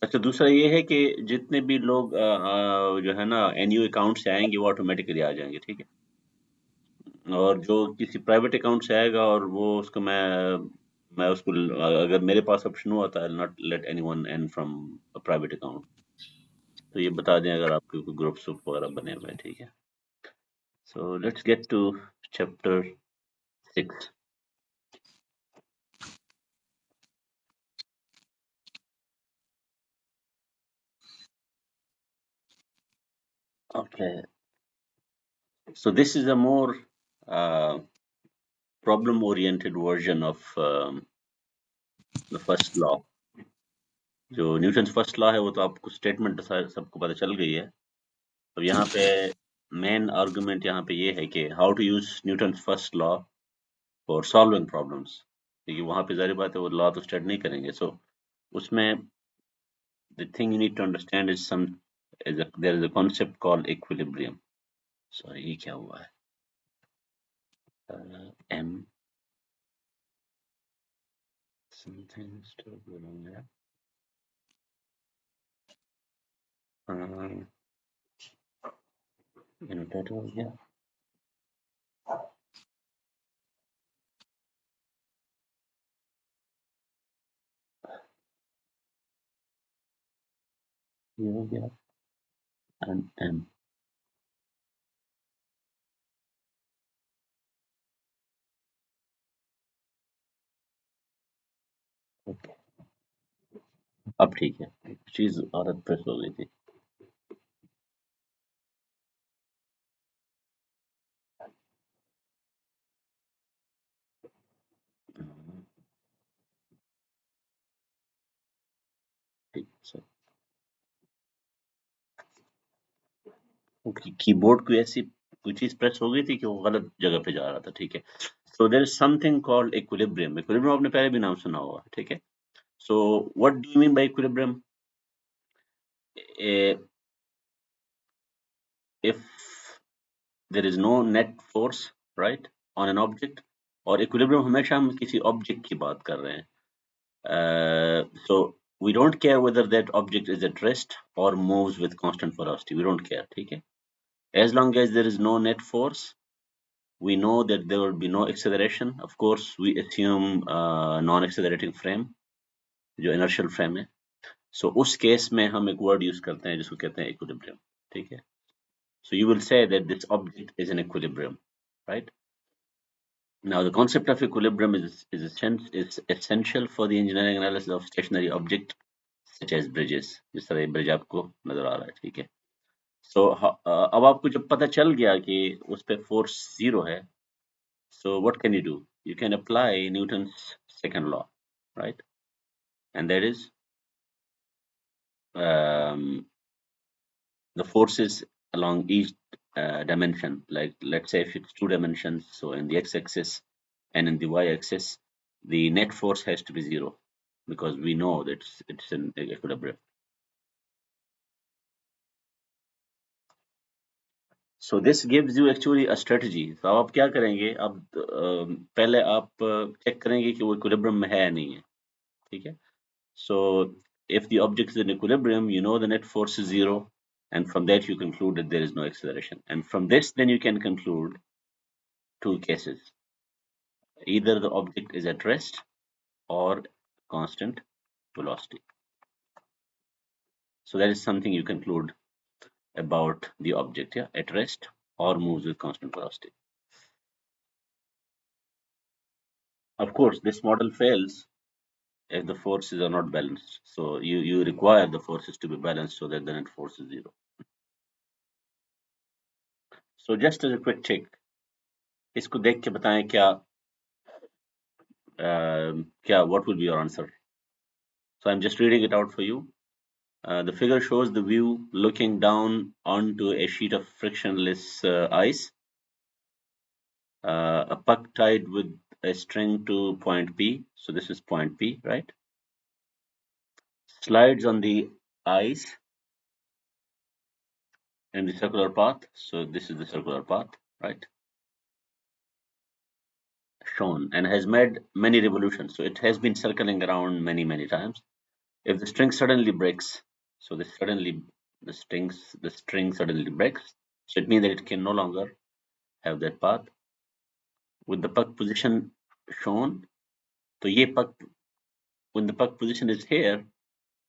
अच्छा, दूसरा ये है कि जितने भी लोग जो है ना एनयू अकाउंट से आएंगे वो ऑटोमेटिकली आ जाएंगे, ठीक है। और जो किसी प्राइवेट अकाउंट से आएगा और वो उसको मैं उसको अगर मेरे पास ऑप्शन हुआ था, I not let anyone in from a private account. तो ये बता दें अगर आपके कोई ग्रुप्स वगैरह बने हुए हैं, ठीक है। So let's get to chapter 6। Okay, so this is a more problem-oriented version of the first law. जो न्यूटन फर्स्ट लॉ है वो तो आपको स्टेटमेंट सबको पता चल गई है। अब यहाँ पे मेन आर्गुमेंट यहाँ पे ये है कि how to use Newton first law for solving problems, क्योंकि वहाँ पे जाहिर बात है वो लॉ तो स्टडी नहीं करेंगे। सो उसमें the thing you need to understand is some there is a concept called equilibrium. Sorry, ये क्या हुआ है? एम समथिंग इनोटेट हो गया, ये हो गया एंड एम। ओके, अब ठीक है, चीज औरत प्रेस हो गई थी। ठीक सर, कीबोर्ड कोई ऐसी कोई चीज प्रेस हो गई थी कि वो गलत जगह पे जा रहा था, ठीक है। So there is something called equilibrium. Equilibrium आपने पहले भी नाम सुना होगा, ठीक है। So what do you mean by equilibrium? If there is no net force, right, on an object, और इक्विलिब्रियम हमेशा हम किसी ऑब्जेक्ट की बात कर रहे हैं। सो we don't care whether that object is at rest or moves with constant velocity, we don't care, ठीक है। as long as there is no net force, we know that there will be no acceleration. Of course, we assume non-accelerating frame, जो inertial frame है। So उस case में हम एक word use करते हैं जिसको कहते हैं equilibrium, ठीक है। So you will say that this object is in equilibrium, right? Now the concept of equilibrium is essential for the engineering analysis of stationary object such as bridges, जिस तरह ये bridge आपको नजर आ रहा है, ठीक है। So अब आपको जब पता चल गया कि उस पे force zero है, so what can you do? You can apply Newton's second law, right? And that is the forces along each dimension. Like let's say if it's two dimensions, so in the x-axis and in the y-axis, the net force has to be zero because we know that it's in equilibrium. So this gives you actually a strategy. So आप क्या करेंगे? अब पहले आप check करेंगे कि वो equilibrium में है या नहीं है, ठीक है? So if the object is in equilibrium, you know the net force is zero, and from that you conclude that there is no acceleration. And from this, then you can conclude two cases: either the object is at rest or constant velocity. So that is something you conclude about the object, yeah, at rest or moves with constant velocity. Of course, this model fails if the forces are not balanced. So you require the forces to be balanced so that the net force is zero. So just as a quick check, इसको देख के बताएं what will be your answer? So I'm just reading it out for you. The figure shows the view looking down onto a sheet of frictionless ice. A puck tied with a string to point P. So this is point P, right? Slides on the ice in the circular path. So this is the circular path, right? Shown, and has made many revolutions. So it has been circling around many times. If the string suddenly breaks, so the string suddenly breaks, so it means that it can no longer have that path with the puck position shown. So ye puck, when the puck position is here,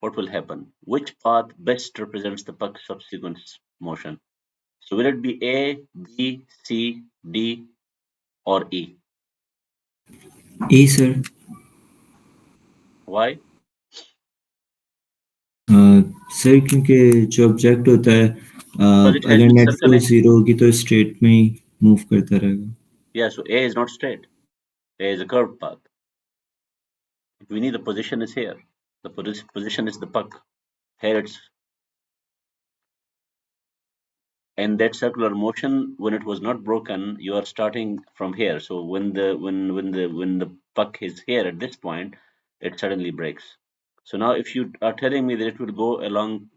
what will happen? Which path best represents the puck subsequent motion? So will it be A, B, C, D, or E? A sir. Why? Sir क्योंकि जो object होता है Because it has अगर been net force circling. Zero होगी तो straight में ही move करता रहेगा. Yeah, so A is not straight. A is a curved path. We need the position is here. The position is the puck. Here it's and that circular motion when it was not broken, you are starting from here. So when the puck is here at this point, it suddenly breaks. So now if you are telling me that it will go along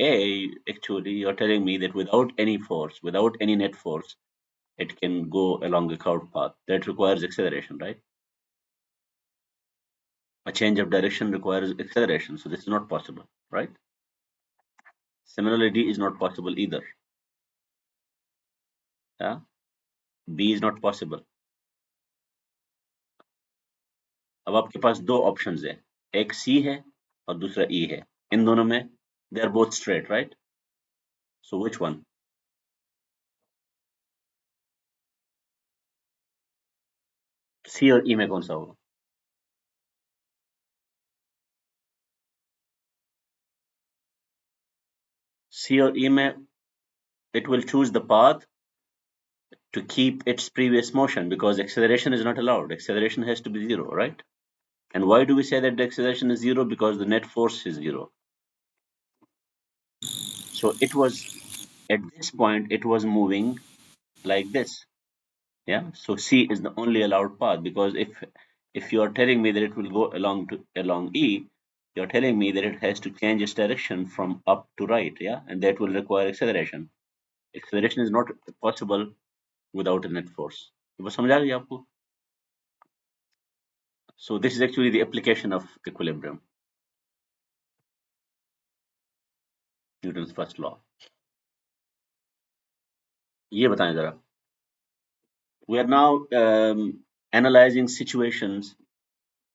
A, actually you're telling me that without any force, without any net force, it can go along a curved path. That requires acceleration, right? A change of direction requires acceleration. So this is not possible, right? Similarly, D is not possible either. Yeah? B is not possible. अब आपके पास दो options है, एक सी है और दूसरा ई है. इन दोनों में they are both straight, right? So which one? C और ई में कौन सा होगा? सी और ई में it will choose the path to keep its previous motion because acceleration is not allowed. Acceleration has to be zero, right? And why do we say that the acceleration is zero? Because the net force is zero. So it was at this point it was moving like this. Yeah, so C is the only allowed path because if you are telling me that it will go along E, you're telling me that it has to change its direction from up to right, yeah, and that will require acceleration. Acceleration is not possible without a net force. ये बस समझ आ गई आपको? So this is actually the application of equilibrium, Newton's first law. ये बताएं जरा. We are now analyzing situations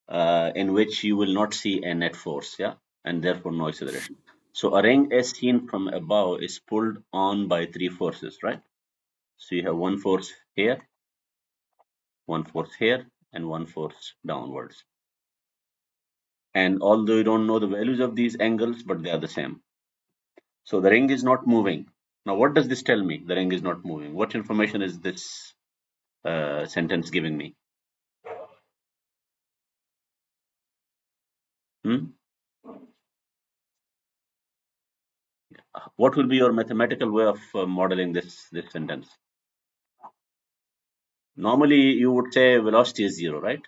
in which you will not see a net force, yeah, and therefore no acceleration. So a ring as seen from above is pulled on by three forces, right? So you have one force here, one force here, and one force downwards. And although you don't know the values of these angles, but they are the same. So the ring is not moving. Now, what does this tell me? The ring is not moving. What information is this sentence giving me? Hmm? What will be your mathematical way of modeling this sentence? Normally, you would say velocity is zero, right?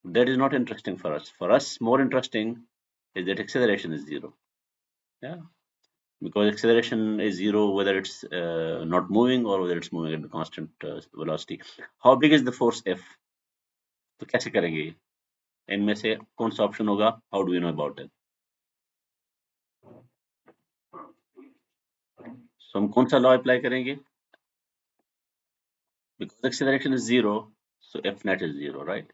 That is not interesting for us. For us, more interesting is that acceleration is zero. Yeah, because acceleration is zero whether it's not moving or whether it's moving at a constant velocity. How big is the force F? तो कैसे करेंगे ये? इनमें से कौन सा option होगा? How do we know about it? So हम कौन सा लॉ अप्लाई करेंगे? Because acceleration is zero, so F net is zero, right?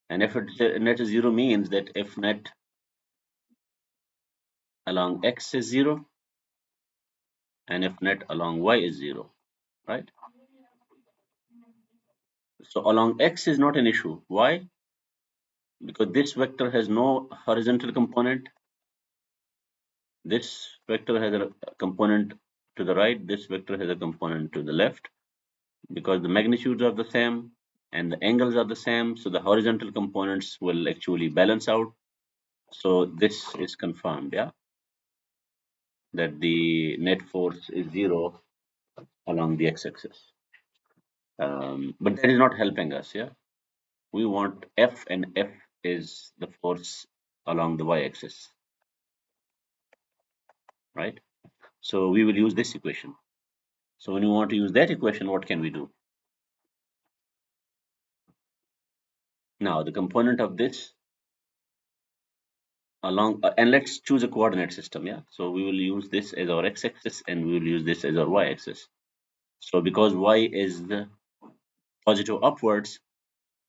And if net is zero means that F net along x is zero and F net along y is zero, right? So along x is not an issue. Why? Because this vector has no horizontal component. This vector has a component to the right. This vector has a component to the left. Because the magnitudes are the same and the angles are the same, so the horizontal components will actually balance out. So this is confirmed, yeah, that the net force is zero along the x-axis. But that is not helping us, yeah. We want F, and F is the force along the y-axis, right? So we will use this equation. So when you want to use that equation, what can we do? Now the component of this along, and let's choose a coordinate system. Yeah, so we will use this as our x-axis and we will use this as our y-axis. So because y is the positive upwards,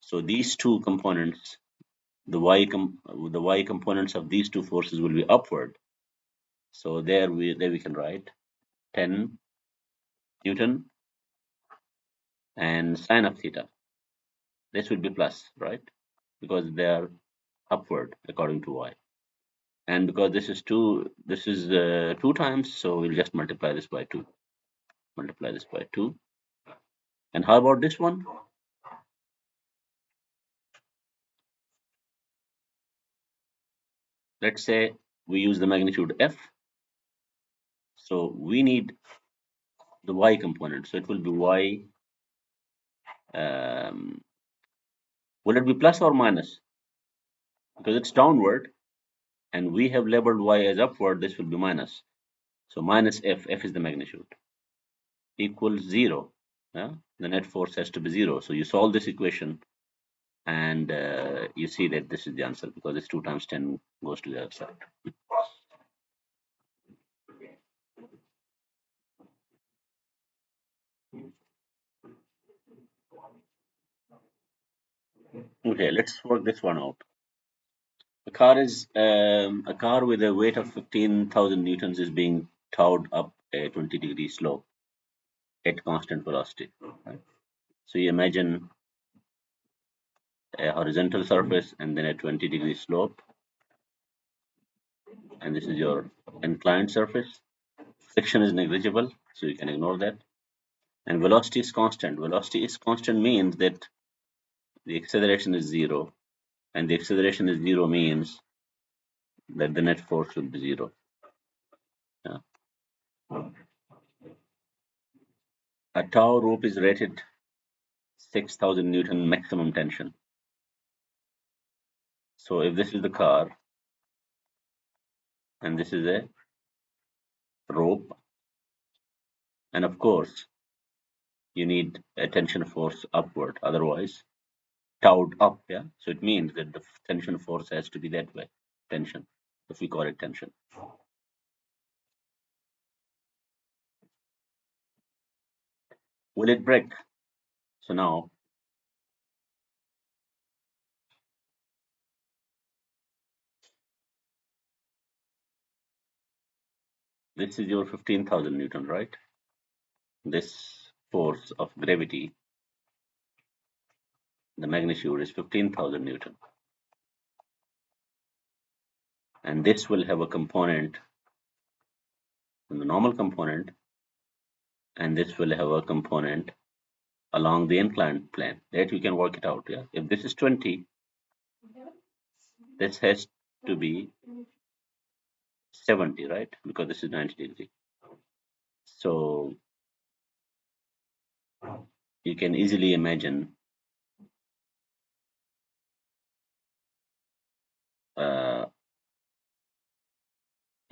so these two components, the y components of these two forces will be upward. So there we can write 10 Newton and sine of theta. This will be plus, right? Because they are upward according to y. And because this is two times, so we'll just multiply this by 2. Multiply this by 2. And how about this one? Let's say we use the magnitude f. So we need the y component. So it will be y. Will it be plus or minus? Because it's downward and we have labeled y as upward, this will be minus. So minus f is the magnitude, equals 0. Yeah? The net force has to be 0. So you solve this equation and you see that this is the answer because it's 2 times 10 goes to the other side. Okay, let's work this one out. A car with a weight of 15,000 newtons is being towed up a 20-degree slope at constant velocity. Right? So you imagine a horizontal surface and then a 20-degree slope, and this is your inclined surface. Friction is negligible, so you can ignore that. And velocity is constant. Velocity is constant means that the acceleration is 0, and the acceleration is 0 means that the net force will be 0. Yeah. A tow rope is rated 6,000 Newton maximum tension. So if this is the car and this is a rope, and of course you need a tension force upward, otherwise towed up. Yeah, so it means that the tension force has to be that way, tension, if we call it tension. Will it break? So now this is your 15,000 Newton, right? This force of gravity, the magnitude is 15,000 Newton. And this will have a component, the normal component, and this will have a component along the inclined plane. That you can work it out. Yeah, if this is 20, this has to be 70, right? Because this is 90 degree. So you can easily imagine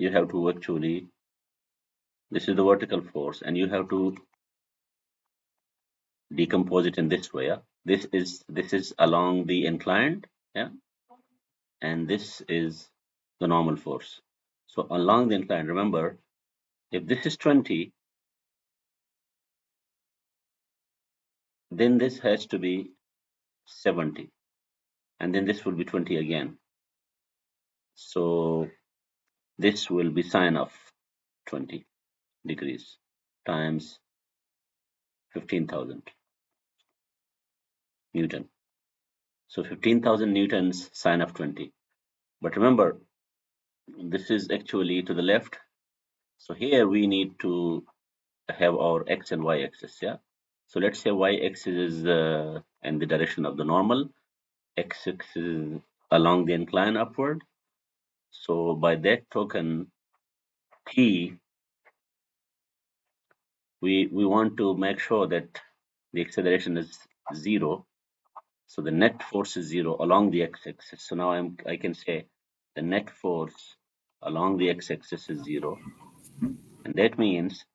you have to actually, this is the vertical force, and you have to decompose it in this way. Yeah? This is along the inclined, yeah, and this is the normal force. So along the inclined, remember, if this is 20, then this has to be 70, and then this will be 20 again. So this will be sine of 20 degrees times 15,000 Newton. So 15,000 newtons sine of 20. But remember, this is actually to the left. So here we need to have our x and y axis. Yeah. So let's say y axis is in the direction of the normal, x axis is along the incline upward. So by that token, t, we want to make sure that the acceleration is 0. So the net force is 0 along the x-axis. So now I can say the net force along the x-axis is 0. And that means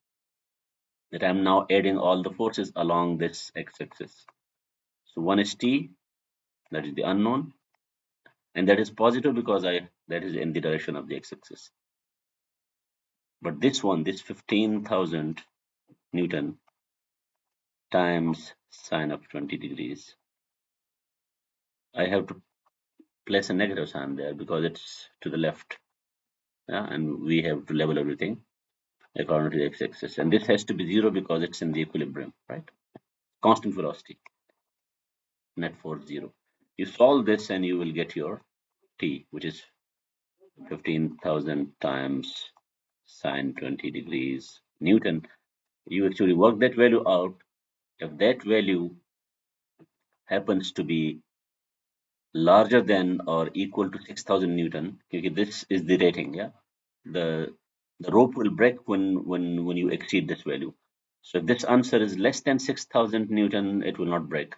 that I'm now adding all the forces along this x-axis. So one is t, that is the unknown. And that is positive because I that is in the direction of the x-axis. But this one, this 15,000 Newton times sine of 20 degrees, I have to place a negative sign there because it's to the left. Yeah, and we have to level everything according to the x-axis. And this has to be 0 because it's in the equilibrium, right? Constant velocity, net force 0. You solve this and you will get your T, which is 15,000 times sine 20 degrees Newton. You actually work that value out. If that value happens to be larger than or equal to 6,000 Newton, okay, this is the rating, yeah? The rope will break when you exceed this value. So if this answer is less than 6,000 Newton, it will not break.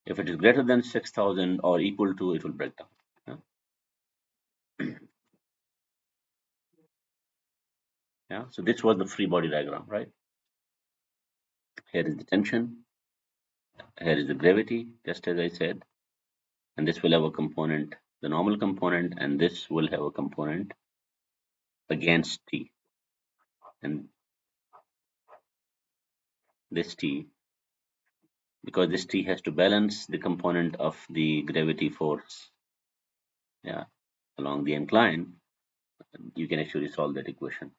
If it is greater than 6,000 or equal to, it will break down. Yeah. So this was the free body diagram, right? Here is the tension. Here is the gravity, just as I said. And this will have a component, the normal component, and this will have a component against T. And this T, because this T has to balance the component of the gravity force, yeah, along the incline, you can actually solve that equation.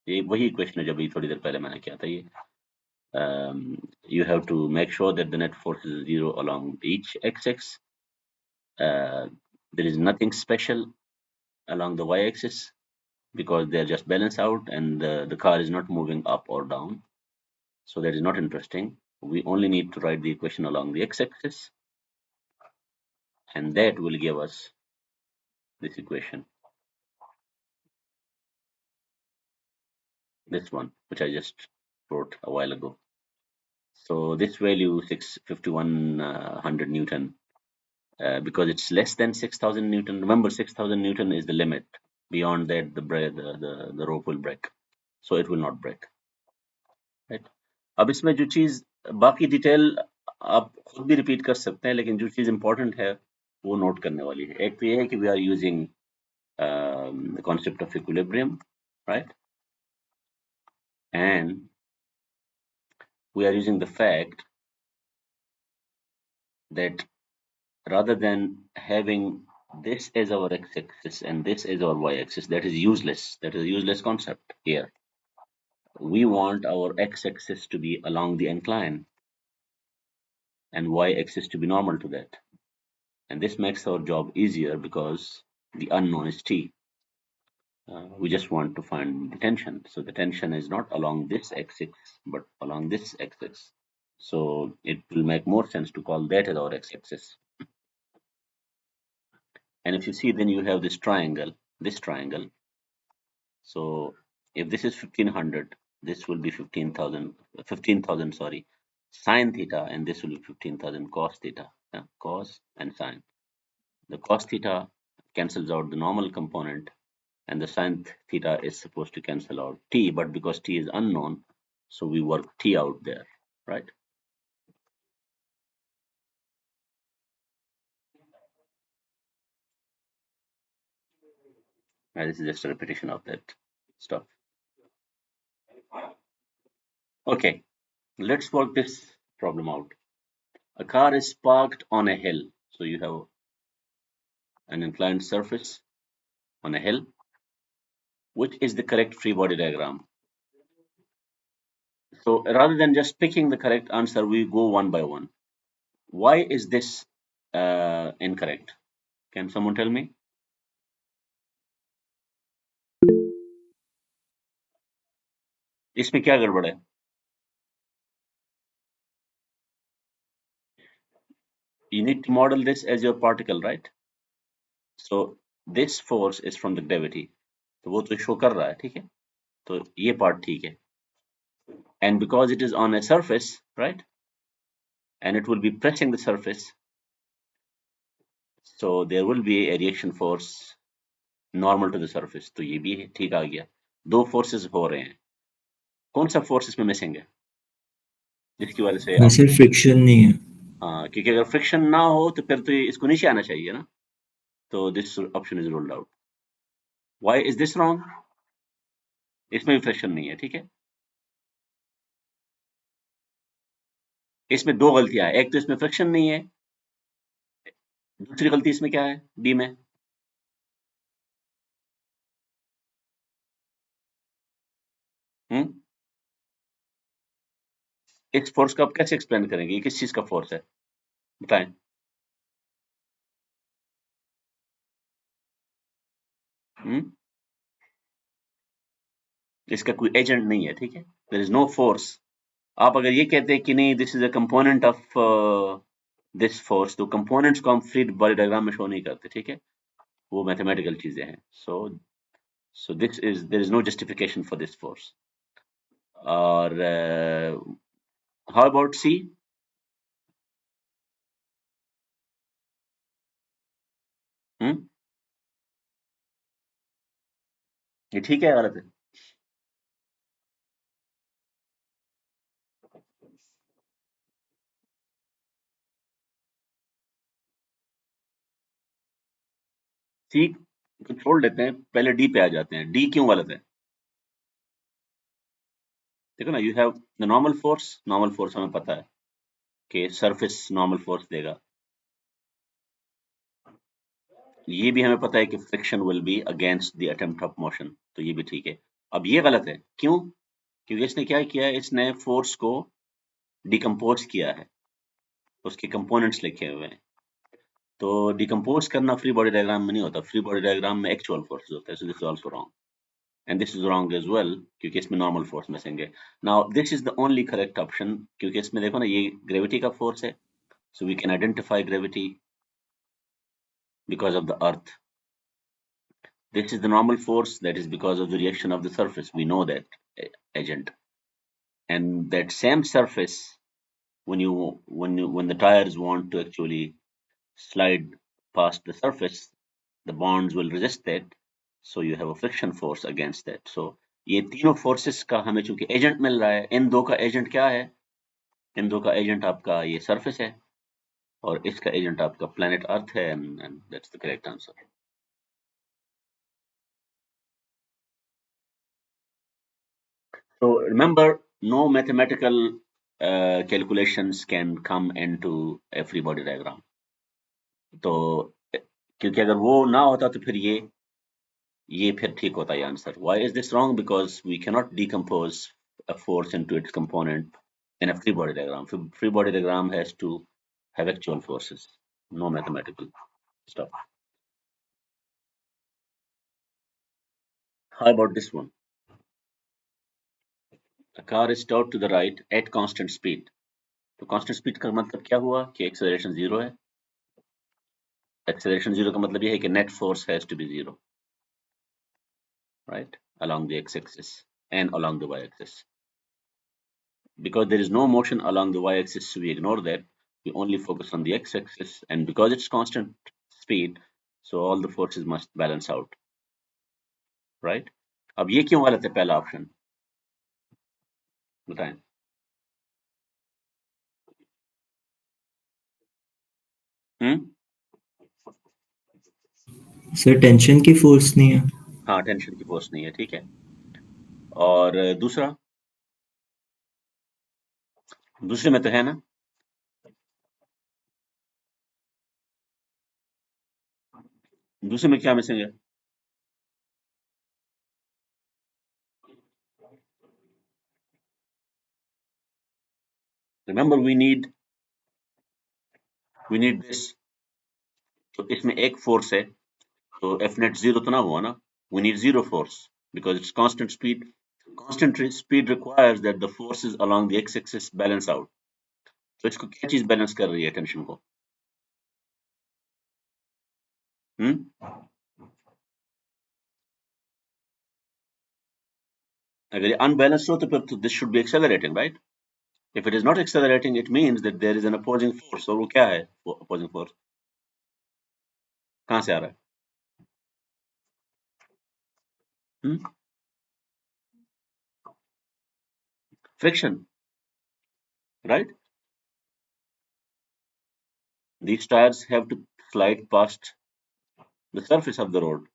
ये वही equation है जो अभी थोड़ी देर पहले मैंने किया था ये. You have to make sure that the net force is 0 along each x-axis. There is nothing special along the y-axis because they are just balanced out and the car is not moving up or down. So that is not interesting. We only need to write the equation along the x-axis, and that will give us this equation. This one, which I just wrote a while ago. So this value 5100 Newton, because it's less than 6,000 Newton. Remember, 6,000 Newton is the limit. Beyond that, the rope will break. So it will not break. Right? अब इसमें जो चीज बाकी detail आप खुद भी repeat कर सकते हैं, लेकिन जो चीज इंपॉर्टेंट है वो नोट करने वाली है. एक तो ये है कि we are using the concept of equilibrium, right? And we are using the fact that rather than having this as our x-axis and this as our y-axis, that is useless. That is a useless concept here. We want our x-axis to be along the incline and y-axis to be normal to that. And this makes our job easier because the unknown is t. We just want to find the tension. So the tension is not along this axis, but along this axis. So it will make more sense to call that as our x-axis. And if you see, then you have this triangle. So if this is 1500, this will be 15,000, sorry, sine theta, and this will be 15,000 cos theta, cos and sine. The cos theta cancels out the normal component, and the sine theta is supposed to cancel out t, but because t is unknown, so we work t out there, right? And this is just a repetition of that stuff. Okay, let's work this problem out. A car is parked on a hill. So you have an inclined surface on a hill. Which is the correct free body diagram? So rather than just picking the correct answer, we go one by one. Why is this incorrect? Can someone tell me? इसमें क्या गड़बड़ है? You need to model this as your particle, right? So this force is from the gravity. तो वो तो show कर रहा है, ठीक है? तो ये part ठीक है. And because it is on a surface, right? And it will be pressing the surface. So there will be a reaction force normal to the surface. तो ये भी ठीक आ गया. दो forces हो रहे हैं. कौन सा force इसमें missing है? जिसकी वजह से वैसे फ्रिक्शन नहीं है. हाँ, क्योंकि अगर फ्रिक्शन ना हो तो फिर तो इसको नीचे आना चाहिए ना. तो this option is ruled out. Why is this wrong? इसमें भी फ्रिक्शन नहीं है, ठीक है. इसमें दो गलतियां हैं, एक तो इसमें फ्रिक्शन नहीं है, दूसरी गलती इसमें क्या है डी में? हम्म इस फोर्स को आप कैसे एक्सप्लेन करेंगे? ये किस चीज का फोर्स है, बताएं. हम्म इसका कोई एजेंट नहीं है, ठीक है. There is no force. आप अगर ये कहते हैं कि नहीं this is a component of this force, तो कंपोनेंट्स को हम फ्री बॉडी डायग्राम में शो नहीं करते, ठीक है. वो मैथमेटिकल चीजें हैं. So this is there is no justification for this force. और हाउ अबाउट सी? हम्म ये ठीक है गलत है? सी को छोड़ देते हैं, पहले डी पे आ जाते हैं. डी क्यों गलत है? देखो ना, you have the normal force. Normal force हमें पता है कि सरफेस नॉर्मल फोर्स देगा. ये भी हमें पता है कि friction will be against the attempt of motion, तो ये भी ठीक है. अब ये गलत है, क्यों? क्योंकि इसने क्या किया है, इसने फोर्स को डिकम्पोज किया है, उसके कंपोनेंट्स लिखे हुए हैं. तो डिकम्पोज करना फ्री बॉडी डायग्राम में नहीं होता. फ्री बॉडी डायग्राम में एक्चुअल फोर्स होता है. So this is also wrong and this is wrong as well, क्योंकि इसमें नॉर्मल फोर्स मिसिंग है. Now this is the only correct option, क्योंकि इसमें देखो ना, ये ग्रेविटी का फोर्स है. So we can identify gravity because of the earth. This is the normal force, that is because of the reaction of the surface. We know that agent. And that same surface, when the tires want to actually slide past the surface, the bonds will resist that. So you have a friction force against that. So ये तीनों forces का हमें चूंकि agent मिल रहा है, इन दो का agent क्या है? इन दो का एजेंट आपका ये सरफेस है, और इसका एजेंट आपका प्लेनेट अर्थ है. And that's the correct answer. So remember, no mathematical calculations can come into a free body diagram. तो क्योंकि अगर वो ना होता तो फिर ये फिर ठीक होता ये answer. Why is this wrong? Because we cannot decompose a force into its component in a free body diagram. Free body diagram has to have actual forces, no mathematical stuff. How about this one? A car is towed to the right at constant speed. तो constant speed का मतलब क्या हुआ कि acceleration zero है. Acceleration zero का मतलब ये है कि net force has to be zero, right, along the x-axis and along the y-axis. Because there is no motion along the y-axis, so we ignore that. We only focus on the x-axis, and because it's constant speed, so all the forces must balance out, right? अब ये क्यों गलत है पहला option, बताएं. हम्म sir tension की force नहीं है. हाँ, टेंशन की फोर्स नहीं है, ठीक है. और दूसरा, दूसरे में तो है ना. दूसरे में क्या मिसिंग है? Remember, we need this. तो इसमें एक फोर्स है, तो एफ नेट जीरो तो ना हुआ ना. We need zero force because it's constant speed. Constant speed requires that the forces along the X axis balance out. तो इसको क्या चीज बैलेंस कर रही है टेंशन को? हम्म अगर ये अनबैलेंस्ड हो तो फिर this should be accelerating, right? If it is not accelerating, it means that there is an opposing force. और वो क्या है, वो अपोजिंग फोर्स कहां से आ रहा है? Friction, right. These tires have to slide past the surface of the road.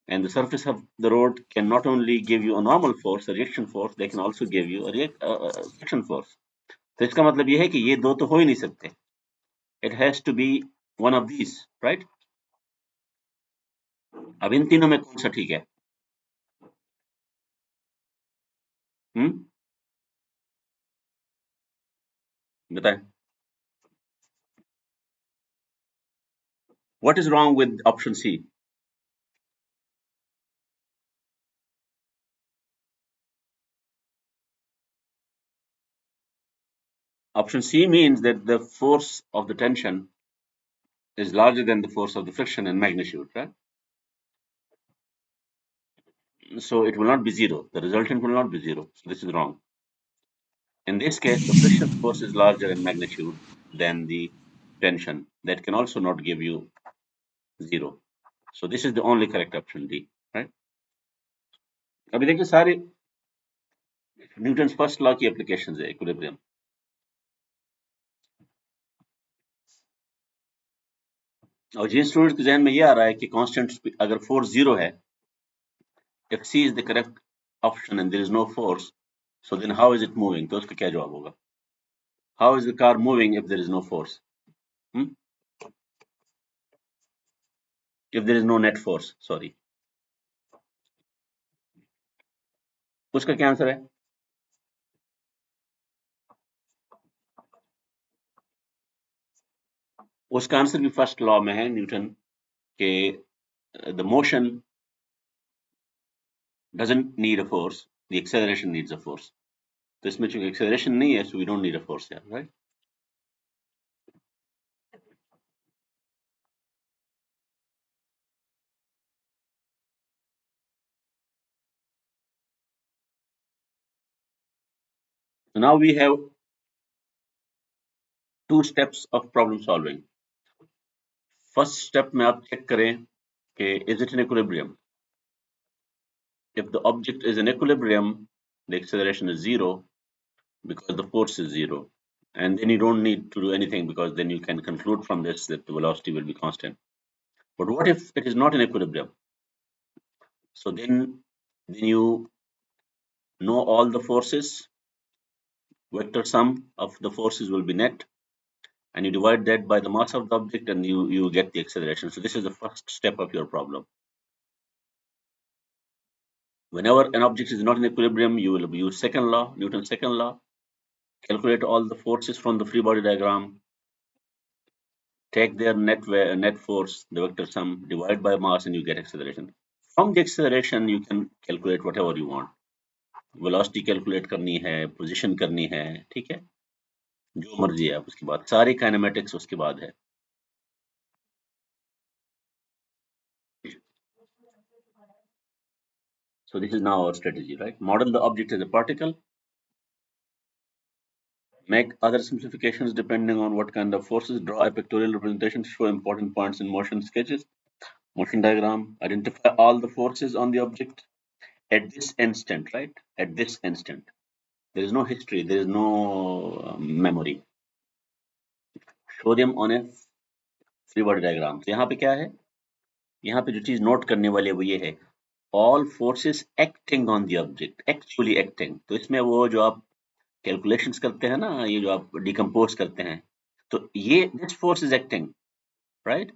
And the surface of the road can not only give you a normal force, a reaction force, they can also give you a friction force. तो इसका मतलब ये है कि ये दो तो हो ही नहीं सकते. It has to be one of these, right? अब इन तीनों में कौन सा ठीक है? बताएं. What is wrong with option C? Option C means that the force of the tension is larger than the force of the friction in magnitude, right? So it will not be zero. The resultant will not be zero. So this is wrong. In this case, the friction force is larger in magnitude than the tension. That can also not give you zero. So this is the only correct option D, right? अभी देखिए सारे Newton's first law की applications है equilibrium. और जिन student के जहन में ये आ रहा है कि कांस्टेंट अगर फोर्स जीरो है, if C is the correct option and there is no force, so then how is it moving? तो उसका क्या जवाब होगा? How is the car moving if there is no force? Hmm? If there is no net force, sorry. उसका क्या answer है? उसका answer भी फर्स्ट लॉ में है न्यूटन के the motion doesn't need a force, the acceleration needs a force. तो इसमें चूंकि acceleration नहीं है, so we don't need a force here, right? So now we have two steps of problem solving. First step में आप check करें कि is it in equilibrium? If the object is in equilibrium, the acceleration is zero because the force is zero. And then you don't need to do anything because then you can conclude from this that the velocity will be constant. But what if it is not in equilibrium? So then you know all the forces, vector sum of the forces will be net, and you divide that by the mass of the object and you get the acceleration. So this is the first step of your problem. Whenever an object is not in equilibrium, you will use second law, Newton's second law, calculate all the forces from the free body diagram, take their net force, the vector sum, divide by mass, and you get acceleration. From the acceleration, you can calculate whatever you want. Velocity calculate करनी है, position करनी है, ठीक है? जो मर्जी है उसके बाद सारी kinematics उसके बाद है. So this is now our strategy, right? Model the object as a particle. Make other simplifications depending on what kind of forces. Draw a pictorial representation to show important points in motion sketches. Motion diagram. Identify all the forces on the object at this instant, right? At this instant. There is no history. There is no memory. Show them on a free body diagram. तो यहाँ पे क्या है? यहाँ पे जो चीज note करने वाली है वो ये है, all forces acting on the object, actually acting. तो इसमें वो जो आप कैलकुलेशंस करते हैं ना, ये जो आप डिकम्पोज करते हैं, तो ये this force is acting, right?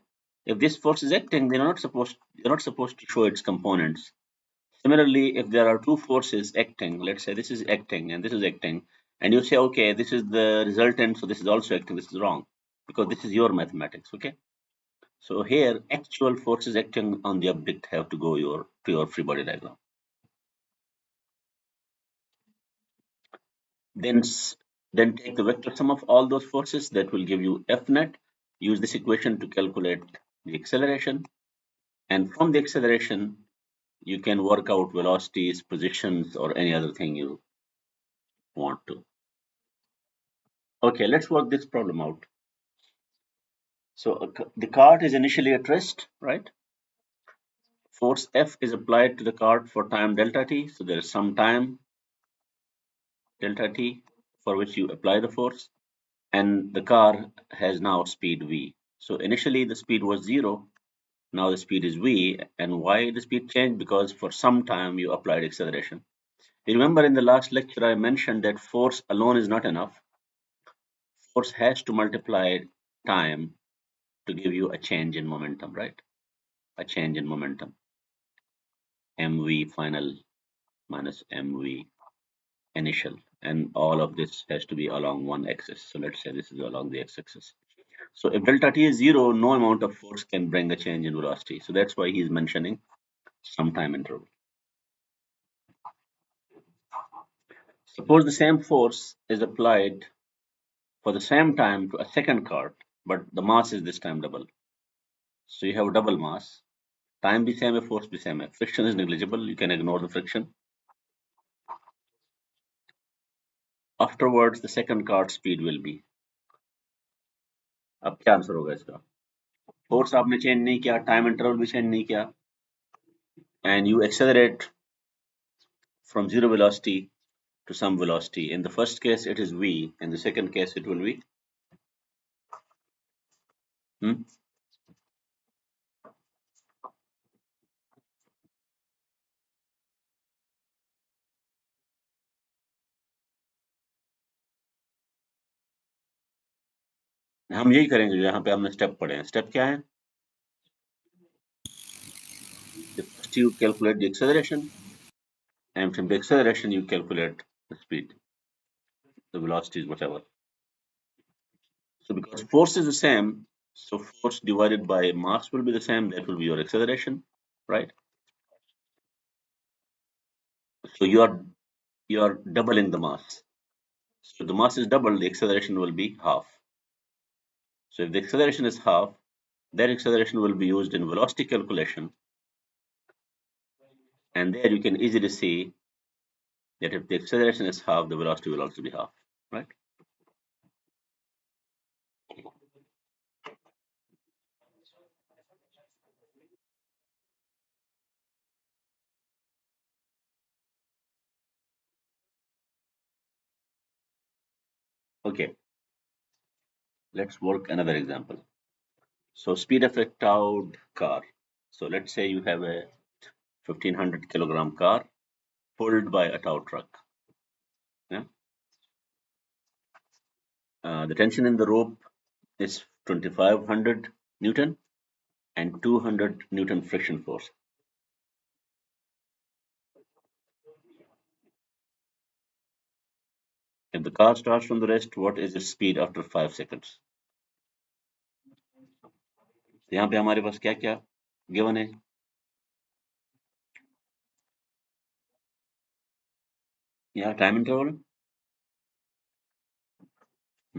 If this force is acting, you're not supposed to show its components. Similarly, if there are two forces acting, let's say this is acting and this is acting, and you say, okay, this is the resultant, so this is also acting, this is wrong, because this is your mathematics, okay? So here, actual forces acting on the object have to go to your free body diagram. Then, then take the vector sum of all those forces, that will give you F net. Use this equation to calculate the acceleration. And from the acceleration, you can work out velocities, positions, or any other thing you want to. Okay, let's work this problem out. So the cart is initially at rest, right? Force F is applied to the cart for time delta t. So there is some time delta t for which you apply the force. And the car has now speed v. So initially the speed was 0, Now the speed is v, and why the speed changed? Because for some time you applied acceleration. You remember in the last lecture I mentioned that force alone is not enough. Force has to multiply time to give you a change in momentum, right? A change in momentum. mv final minus mv initial, and all of this has to be along one axis. So let's say this is along the x-axis. So if delta t is 0, no amount of force can bring a change in velocity. So that's why he's mentioning some time interval. Suppose the same force is applied for the same time to a second cart, but the mass is this time double. So you have double mass. Time be same, force be same. Friction is negligible. You can ignore the friction. Afterwards, the second cart speed will be. अब क्या answer होगा इसका? Force आपने change नहीं किया, time interval भी change नहीं किया, and you accelerate from zero velocity to some velocity. In the first case, it is v. In the second case, it will be. हम यही करेंगे जो यहाँ पे हमने स्टेप पढ़े हैं. स्टेप क्या है? First you calculate the acceleration, and from the acceleration you calculate the speed, the velocities, whatever. So because force is the same, so force divided by mass will be the same. That will be your acceleration, right? So you are doubling the mass. So the mass is double, the acceleration will be half. So if the acceleration is half, that acceleration will be used in velocity calculation. And there you can easily see that if the acceleration is half, the velocity will also be half, right? Okay, let's work another example. So speed of a towed car. So let's say you have a 1500 kilogram car pulled by a tow truck. Yeah? The tension in the rope is 2500 Newton and 200 Newton friction force. If the car starts from the rest, what is its speed after 5 seconds? यहाँ पे हमारे पास क्या क्या given है? यहाँ time interval,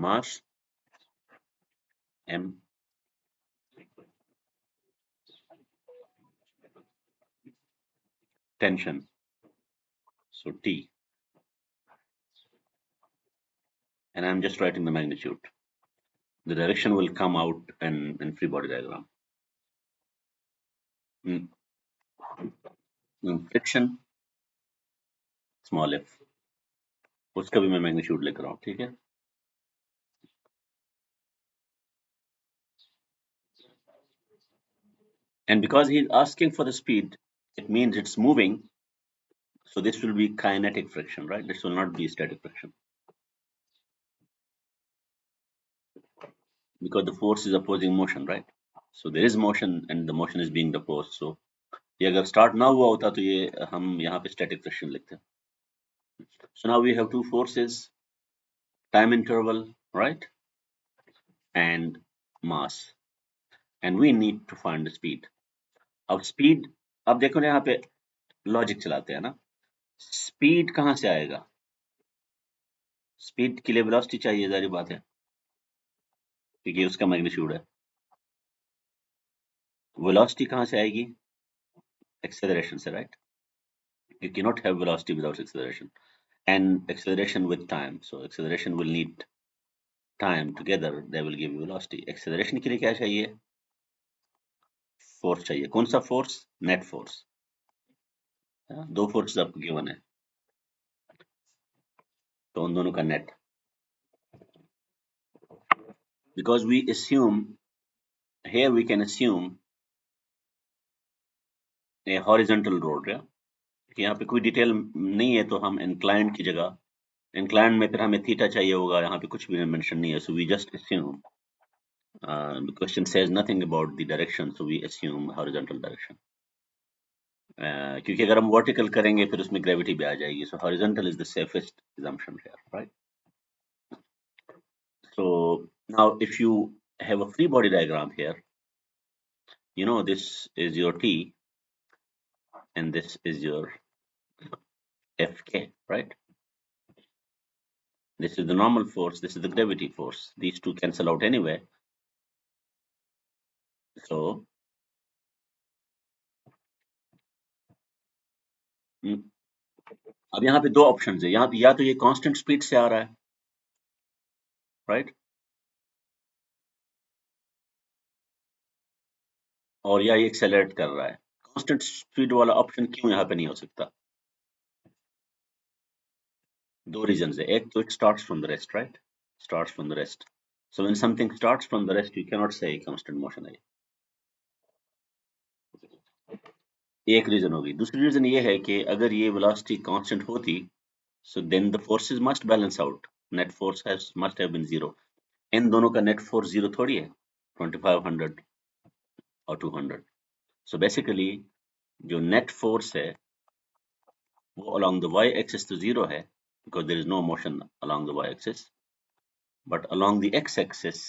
mass, m, tension, so T, and I'm just writing the magnitude. The direction will come out in free body diagram. Friction, small f, उसका भी मैं मैग्नीट्यूड लेकर आऊँ, ठीक है? And because he's asking for the speed, it means it's moving. So this will be kinetic friction, right? This will not be static friction. Because the force is opposing motion, right? So there is motion and the motion is being opposed. So ये अगर start ना हुआ होता तो ये हम यहाँ पे static friction लिखते. So now we have two forces, time interval, right? And mass. And we need to find the speed. अब speed, अब देखो ना यहाँ पे logic चलाते हैं ना. Speed कहाँ से आएगा? Speed के लिए velocity चाहिए, जारी बात है, क्योंकि उसका magnitude है. Velocity कहाँ से आएगी? Acceleration से, right? You cannot have velocity without acceleration, and acceleration with time. So acceleration will need time together. They will give you velocity. Acceleration के लिए क्या चाहिए? Force चाहिए. कौन सा force? Net force. दो forces आपको given है, तो उन दोनों का net. Because we assume here, we can assume A horizontal road, या यहाँ पे कोई डिटेल नहीं है, तो हम इंक्लाइंड की जगह, इंक्लाइंड में फिर हमें थीटा चाहिए होगा, यहाँ पे कुछ भी मेंशन नहीं है, so we just assume, the question says nothing about the direction, so we assume horizontal direction. क्योंकि अगर हम वर्टिकल करेंगे फिर उसमें ग्रेविटी भी आ जाएगी, so horizontal is the safest assumption here, right? So now if you have a free body diagram here, you know this is your T and this is your Fk, right? This is the normal force, this is the gravity force, these two cancel out anyway, so अब यहाँ पे दो options है, यहाँ या तो ये constant speed से आ रहा है, राइट, और या ये एक्सेलरेट कर रहा है। कांस्टेंट स्पीड वाला ऑप्शन क्यों यहाँ पे नहीं हो सकता? दो रीजंस है, एक तो it starts from the rest, right, starts from the rest, so when something starts from the rest you can not से कांस्टेंट मोशन है, एक रीजन होगी। दूसरी रीजन ये है कि अगर ये वेलोसिटी कांस्टेंट होती, so then the forces must balance out, net force must have been zero, इन दोनों का नेट फोर्स जीरो थोड़ी है, 2500 और 200, so basically जो नेट फोर्स है वो along the y axis तो zero है because there is no motion along the y axis, but along the x axis,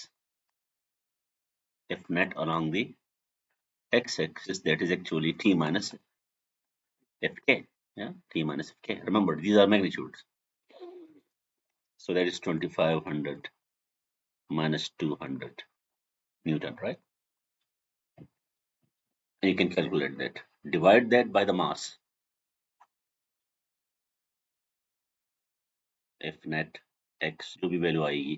if net along the x axis, that is actually t minus fk, yeah, t minus fk, remember these are magnitudes, so that is 2500 minus 200 Newton, right? And you can calculate that, divide that by the mass, if net x जो भी value आएगी,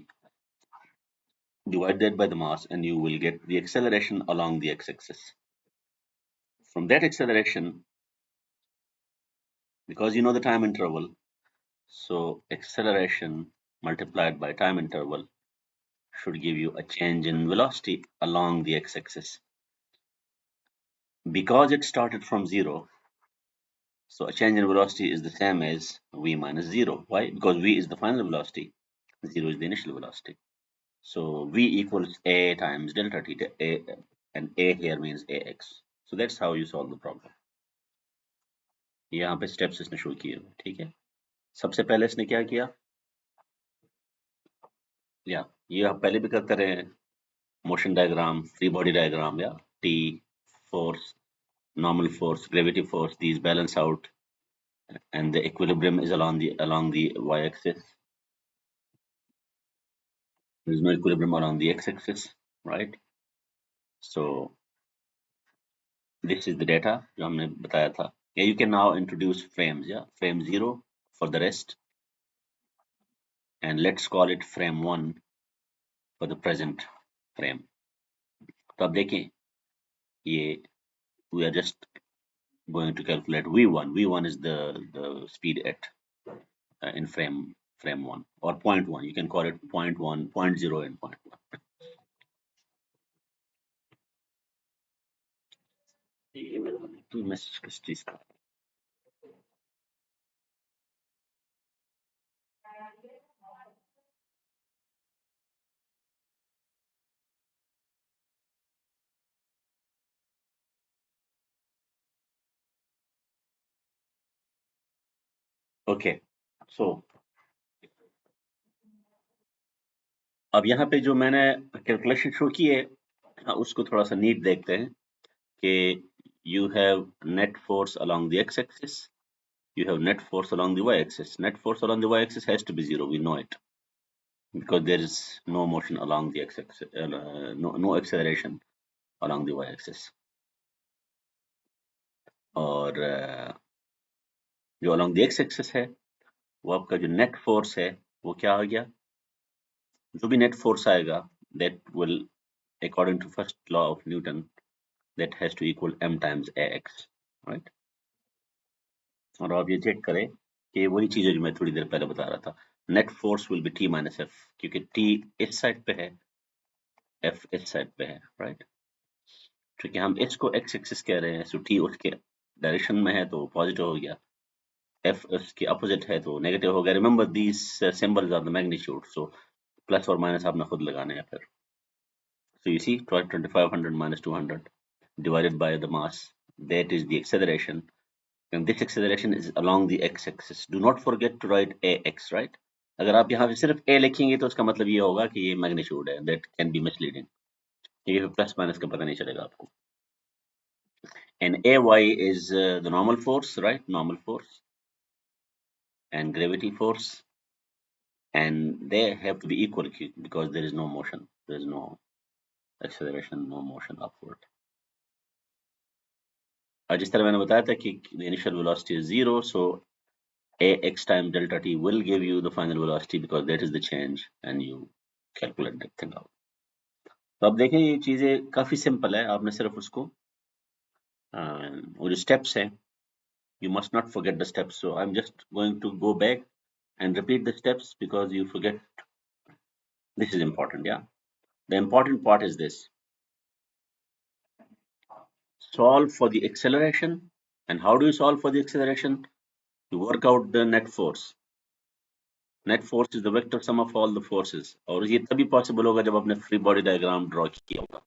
divide that by the mass and you will get the acceleration along the x-axis. From that acceleration, because you know the time interval, so acceleration multiplied by time interval should give you a change in velocity along the x-axis. Because it started from zero, so a change in velocity is the same as v minus zero. Why? Because v is the final velocity, zero is the initial velocity. So v equals a times delta t, and a here means ax. So that's how you solve the problem. यहाँ पे steps इसने show किए हुए, ठीक है। सबसे पहले इसने क्या किया, या ये आप पहले भी करते रहे हैं, motion diagram, free body diagram, या T force, normal force, gravity force, these balance out, and the equilibrium is along the y-axis. There is no equilibrium along the x-axis, right? So this is the data जो हमने बताया था. Yeah, you can now introduce frames, yeah, frame 0 for the rest, and let's call it frame 1 for the present frame. तो अब देखें, ये we are just going to calculate v1. V1 is the speed at in frame 1 or point 1. You can call it point 1, point 0, and point 1. Two messages. Okay, so अब यहाँ पे जो मैंने calculation show की है, उसको थोड़ा सा नीट देखते हैं कि you have net force along the x-axis, you have net force along the y-axis. Net force along the y-axis has to be zero, we know it, because there is no motion along the x-axis, no acceleration along the y-axis. और जो along the x-axis है, वो आपका जो net force है, वो क्या आ गया? जो भी net force आएगा, that will, according to first law of Newton, that has to equal m times ax, right? और आप ये चेक करें कि वही चीज़ है जो मैं थोड़ी देर पहले बता रहा था, net force will be t minus f, क्योंकि t इस साइड पे है, f इस साइड पे है, right? क्योंकि हम h को x एक्सिस कह रहे हैं, so t उसके डायरेक्शन में है तो पॉजिटिव हो गया, f उसके अपोजिट है तो नेगेटिव हो गया. Remember these symbols are the magnitude, so plus और माइनस आपने खुद लगाने हैं फिर. So you see 2500 minus 200 divided by the mass, that is the acceleration, and this acceleration is along the x-axis. Do not forget to write ax, right? अगर आप यहाँ पे सिर्फ a लिखेंगे तो उसका मतलब ये होगा कि ये मैग्नीट्यूड है. That can be misleading. ये प्लस माइनस का पता नहीं चलेगा आपको. And ay is the normal force, right? Normal force and gravity force, and they have to be equal because there is no motion, there is no acceleration, no motion upward. और जिस तरह मैंने बताया था कि the initial velocity is 0, so ax times delta t will give you the final velocity because that is the change, and you calculate that thing out. तो अब देखें ये चीजें काफी सिंपल है, आपने सिर्फ उसको वो जो स्टेप्स हैं, you must not forget the steps. So I'm just going to go back and repeat the steps because you forget. This is important, yeah. The important part is this: solve for the acceleration. And how do you solve for the acceleration? You work out the net force. Net force is the vector sum of all the forces. और ये तभी possible होगा जब आपने free body diagram draw किया होगा.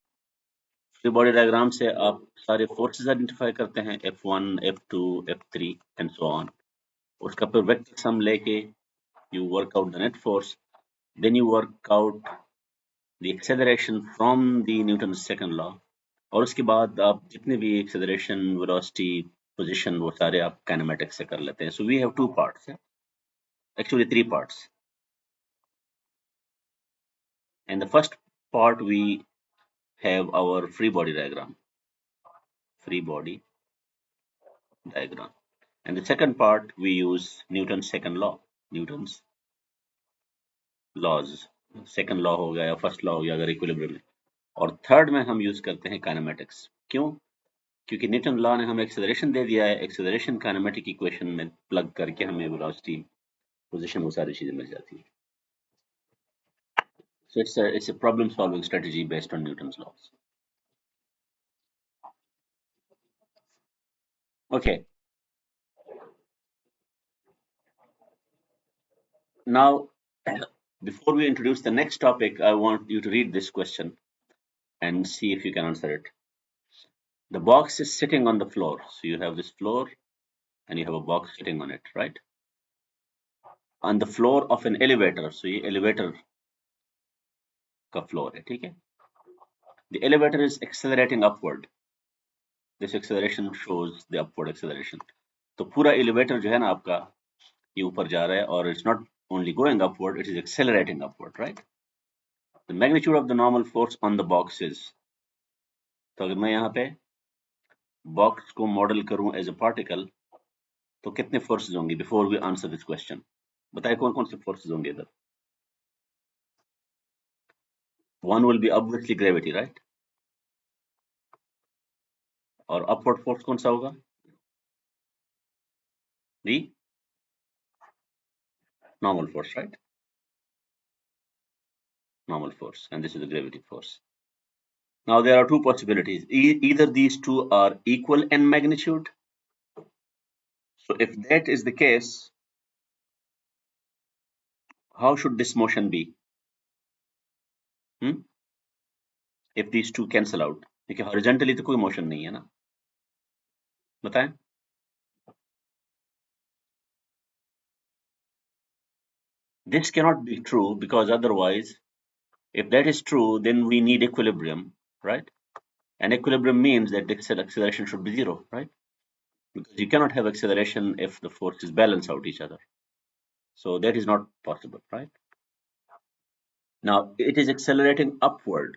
Free body diagram से आप सारे forces identify करते हैं, F1, F2, F3 and so on. उसका फिर vector sum लेके you work out the net force. Then you work out the acceleration from the Newton's second law. और उसके बाद आप जितने भी acceleration, velocity, position वो सारे आप kinematics से कर लेते हैं. So we have two parts, actually three parts. And the first part we have our free body diagram. Free body diagram. And the second part we use Newton's second law. Newton's laws. Second law हो गया या first law हो गया अगर equilibrium में. और third में हम use करते हैं kinematics. क्यों? क्योंकि न्यूटन लॉ ने हमें एक्सेलरेशन दे दिया है, एक्सेलरेशन काइनेमेटिक इक्वेशन में प्लग करके हमें वेलोसिटी, पोजीशन, वो सारी चीजें मिल जाती है. So it's a problem solving strategy based on Newton's laws. Okay. Now, before we introduce the next topic, I want you to read this question and see if you can answer it. The box is sitting on the floor. So you have this floor and you have a box sitting on it, right? On the floor of an elevator. So ये elevator का floor है, ठीक है? The elevator is accelerating upward. This acceleration shows the upward acceleration. तो पूरा elevator जो है ना आपका ये ऊपर जा रहा है और it's not only going upward, it is accelerating upward, right? The magnitude of the normal force on the box is. तो अगर मैं यहाँ पे बॉक्स को मॉडल करूं एज अ पार्टिकल तो कितने फोर्सेस होंगे? Before we answer this question बताइए कौन कौन से फोर्सेस होंगे इधर? One will be obviously gravity, right? और अपवर्ड फोर्स कौन सा होगा? दी normal force, right? Normal force, and this is the gravity force. Now there are two possibilities. Either these two are equal in magnitude. So if that is the case, how should this motion be? If these two cancel out, क्योंकि horizontally तो कोई motion नहीं है ना, बताएं. This cannot be true because otherwise, if that is true, then we need equilibrium, right? And equilibrium means that the acceleration should be zero, right? Because you cannot have acceleration if the forces balance out each other. So that is not possible, right? Now it is accelerating upward.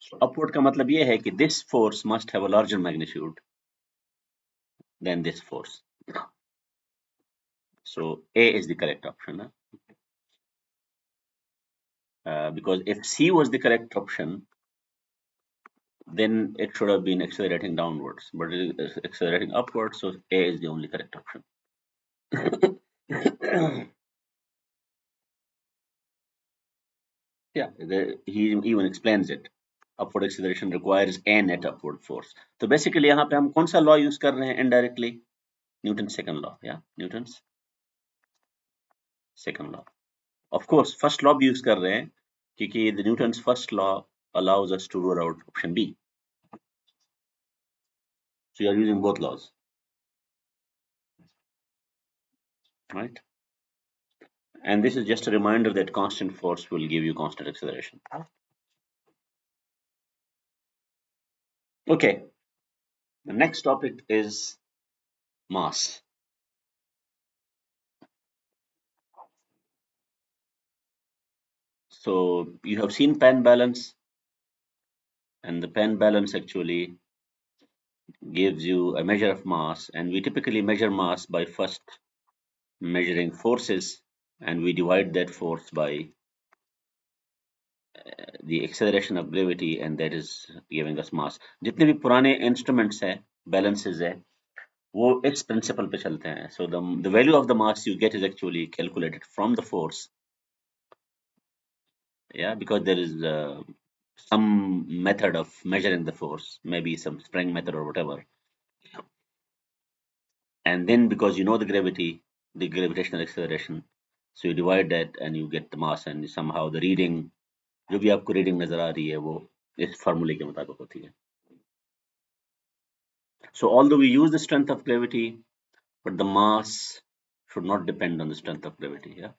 So upward का मतलब ये है कि this force must have a larger magnitude than this force. So A is the correct option. Because if C was the correct option, then it should have been accelerating downwards, but it is accelerating upwards, so A is the only correct option. Yeah, he even explains it. upward acceleration requires a net upward force. तो basically यहाँ पे हम कौन सा law use कर रहे हैं indirectly? Newton's second law, yeah, Newton's second law. Of course, first law भी use कर रहे हैं क्योंकि the Newton's first law allows us to rule out option B. So you are using both laws, right? And this is just a reminder that constant force will give you constant acceleration. Okay, the next topic is mass. So you have seen pen balance, and the pen balance actually gives you a measure of mass, and we typically measure mass by first measuring forces, and we divide that force by the acceleration of gravity, and that is giving us mass. जितने भी पुराने instruments हैं, balances हैं, वो इस principle पे चलते हैं. So the value of the mass you get is actually calculated from the force. Yeah, because there is some method of measuring the force, maybe some spring method or whatever. And then because you know the gravity, the gravitational acceleration, so you divide that and you get the mass, and somehow the reading, जो भी आपको reading नजर आ रही है वो इस formula के मुताबिक होती है. So although we use the strength of gravity, but the mass should not depend on the strength of gravity. Yeah,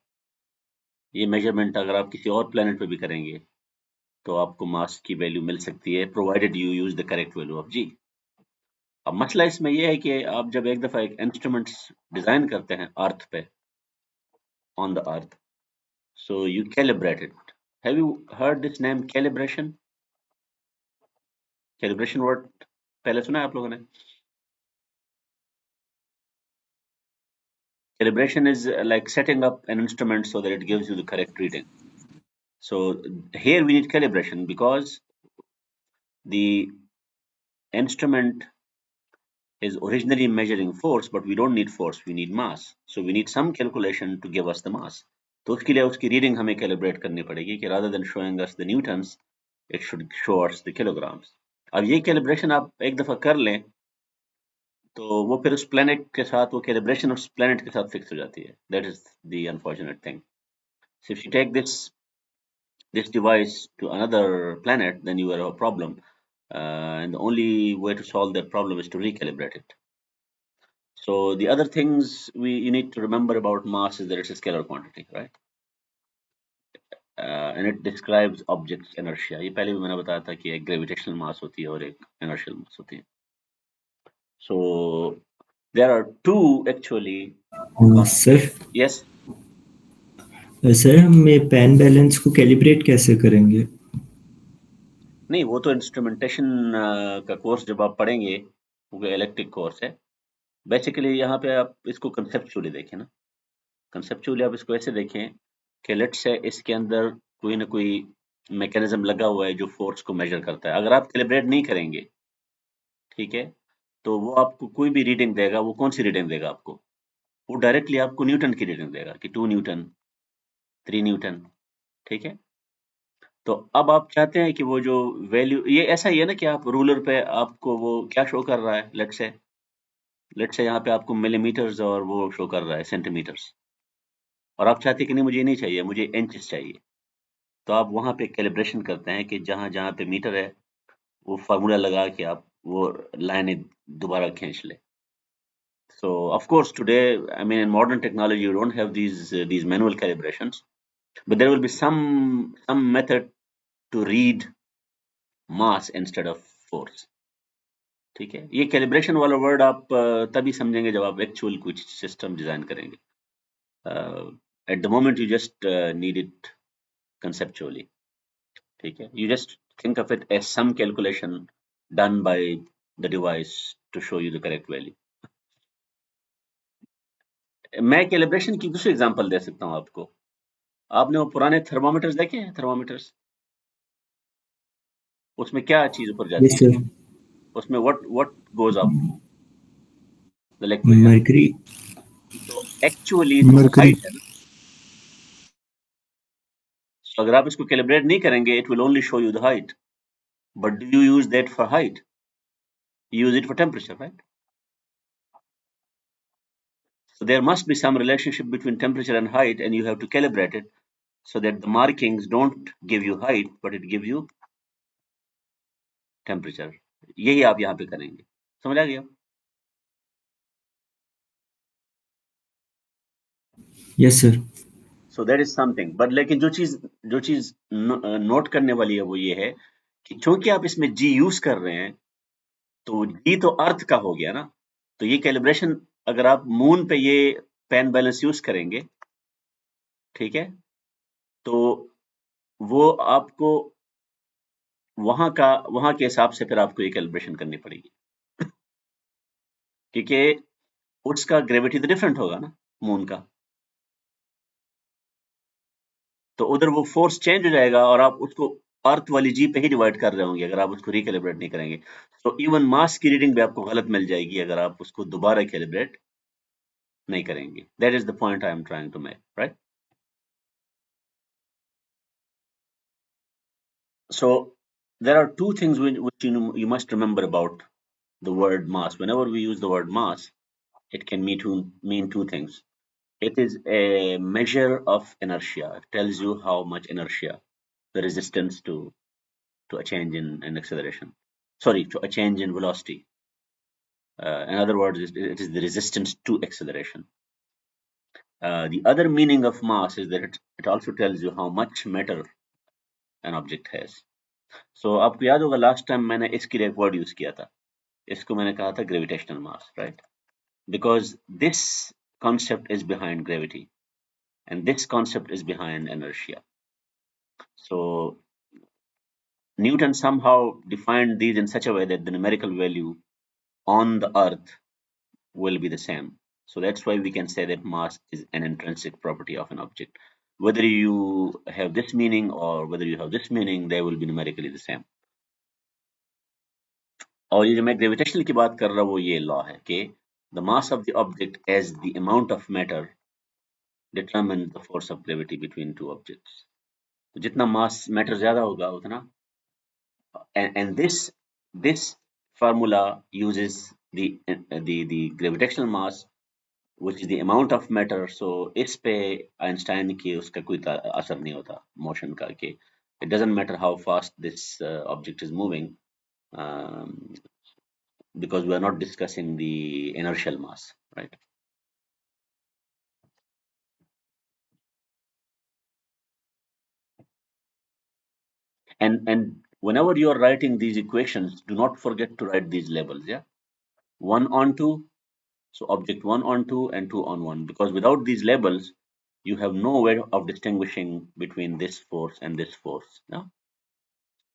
ये measurement अगर आप किसी और planet पे भी करेंगे तो आपको mass की value मिल सकती है, provided you use the correct value of g. अब मसला इसमें यह है कि आप जब एक दफा एक instruments डिजाइन करते हैं अर्थ पे, on the earth, so you calibrate it. Have you heard this name calibration? Calibration word पहले सुना है आप लोगों ने? Calibration is like setting up an instrument so that it gives you the correct reading. So here we need calibration because the instrument is originally measuring force, but we don't need force, we need mass. So we need some calculation to give us the mass. तो उसके लिए उसकी reading हमें calibrate करनी पड़ेगी कि rather than showing us the newtons, it should show us the kilograms. अब ये कैलिब्रेशन आप एक दफा कर लें तो वो फिर उस प्लेनेट के साथ वो कैलिब्रेशन उस प्लेनेट के साथ फिक्स हो जाती है. That is the unfortunate thing. So if you take this device to another planet, then you have a problem, and the only way to solve that problem is to recalibrate it. So the other things you need to remember about mass is that it's a scalar quantity, right? And it describes objects inertia. ये पहले भी मैंने बताया था कि एक gravitational mass होती है और एक inertial mass होती है. So there are two actually. Sir Yes. Sir हम ये पेन बैलेंस को कैलिब्रेट कैसे करेंगे? नहीं, वो तो इंस्ट्रूमेंटेशन का कोर्स जब आप पढ़ेंगे, वो इलेक्ट्रिक कोर्स है. बेसिकली यहाँ पे आप इसको कंसेप्चुअली देखें ना. कंसेप्चुअली आप इसको ऐसे देखें कि लेट्स से इसके अंदर कोई ना कोई मैकेनिज्म लगा हुआ है जो फोर्स को मेजर करता है. अगर आप कैलिब्रेट नहीं करेंगे, ठीक है, तो वो आपको कोई भी रीडिंग देगा. वो कौन सी रीडिंग देगा आपको? वो डायरेक्टली आपको न्यूटन की रीडिंग देगा कि 2 न्यूटन, 3 न्यूटन, ठीक है. तो अब आप चाहते हैं कि वो जो वैल्यू, ये ऐसा ही है ना कि आप रूलर पे आपको वो क्या शो कर रहा है, लेट्स से यहाँ पे आपको मिलीमीटर्स और वो शो कर रहा है सेंटीमीटर्स, और आप चाहते हैं कि नहीं मुझे ये नहीं चाहिए, मुझे इंचेस चाहिए. तो आप वहाँ पे कैलिब्रेशन करते हैं कि जहाँ जहाँ पे मीटर है वो फार्मूला लगा के आप वो लाइनें दोबारा खींच ले. So of course today, I mean in modern technology you don't have these manual calibrations, but there will be some method to read mass instead of force. ठीक है, ये कैलिब्रेशन वाला वर्ड आप तभी समझेंगे जब आप एक्चुअल कुछ सिस्टम डिजाइन करेंगे. At the moment you just need it conceptually. ठीक है, you just think of it as some calculation done by the device to show you the correct value. मैं कैलिब्रेशन की दूसरी एग्जांपल दे सकता हूं आपको. आपने वो पुराने थर्मोमीटर्स देखे हैं? थर्मोमीटर्स, उसमें क्या चीज ऊपर जाती है? उसमें what goes up? The liquid. Mercury. तो एक्चुअली हाइट है ना. तो अगर आप इसको कैलिब्रेट नहीं करेंगे, it will only show you the height, But do you use that for height? You use it for temperature, right? So there must be some relationship between temperature and height, and you have to calibrate it so that the markings don't give you height, but it gives you temperature. यही आप यहाँ पे करेंगे, समझ आ गया? Yes, sir. So that is something. But लेकिन जो चीज नोट करने वाली है वो ये है कि चूंकि आप इसमें जी यूज कर रहे हैं, तो जी तो अर्थ का हो गया ना, तो ये कैलिब्रेशन अगर आप मून पे ये पेन बैलेंस यूज करेंगे, ठीक है, तो वो आपको वहां के हिसाब से फिर आपको ये कैलिब्रेशन करनी पड़ेगी, क्योंकि उसका ग्रेविटी तो डिफरेंट होगा ना मून का, तो उधर वो फोर्स चेंज हो जाएगा और आप उसको अर्थ वाली जी पे ही डिवाइड कर रहे होंगे अगर आप उसको रिकैलिब्रेट नहीं करेंगे। तो इवन मास की रीडिंग भी आपको गलत मिल जाएगी अगर आप उसको दोबारा कैलिब्रेट नहीं करेंगे। That is the point I am trying to make, right? So there are two things which you must remember about the word mass. Whenever we use the word mass, it can mean two things. It is a measure of inertia. It tells you how much inertia, the resistance to a change in acceleration. Sorry, to a change in velocity. In other words, it is the resistance to acceleration. The other meaning of mass is that it also tells you how much matter an object has. So आपको याद होगा last time मैंने इसके लिए एक word use किया था, इसको मैंने कहा था gravitational mass, right? Because this concept is behind gravity and this concept is behind inertia. So Newton somehow defined these in such a way that the numerical value on the earth will be the same. So that's why we can say that mass is an intrinsic property of an object. Whether you have this meaning or whether you have this meaning, they will be numerically the same. और ये जो मैं gravitational की बात कर रहा हूँ वो ये लॉ है कि the mass of the object as the amount of matter determines the force of gravity between two objects. तो जितना mass matter ज्यादा होगा उतना, and this formula uses the gravitational mass which is the amount of matter. So इस पे Einstein की उसका कोई असर नहीं होता मोशन का, कि it doesn't matter how fast this object is moving, um, because we are not discussing the inertial mass, right? And whenever you are writing these equations, do not forget to write these labels, yeah? 1 on 2, so object 1 on 2 and 2 on 1, because without these labels you have no way of distinguishing between this force and this force, yeah?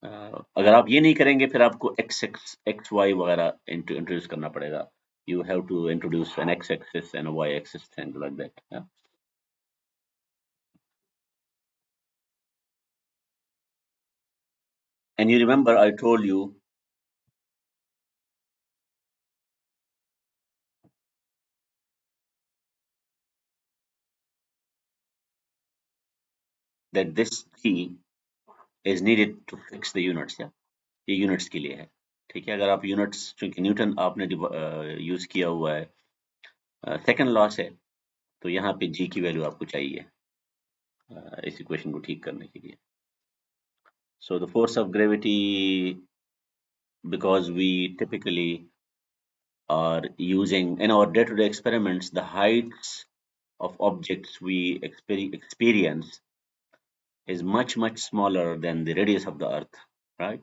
अगर आप ये नहीं करेंगे फिर आपको x Y वगैरह introduce करना पड़ेगा. You have to introduce an x-axis and a y-axis thing like that. Yeah? And you remember I told you that this g is needed to fix the units. Yeah? ये units के लिए है, ठीक है? अगर आप यूनिट्स, चूंकि Newton आपने यूज किया हुआ है सेकंड लॉ से, तो यहाँ पे जी की वैल्यू आपको चाहिए इस इक्वेशन को ठीक करने के लिए. So the force of gravity, because we typically are using in our day-to-day experiments, the heights of objects we experience is much smaller than the radius of the earth, right?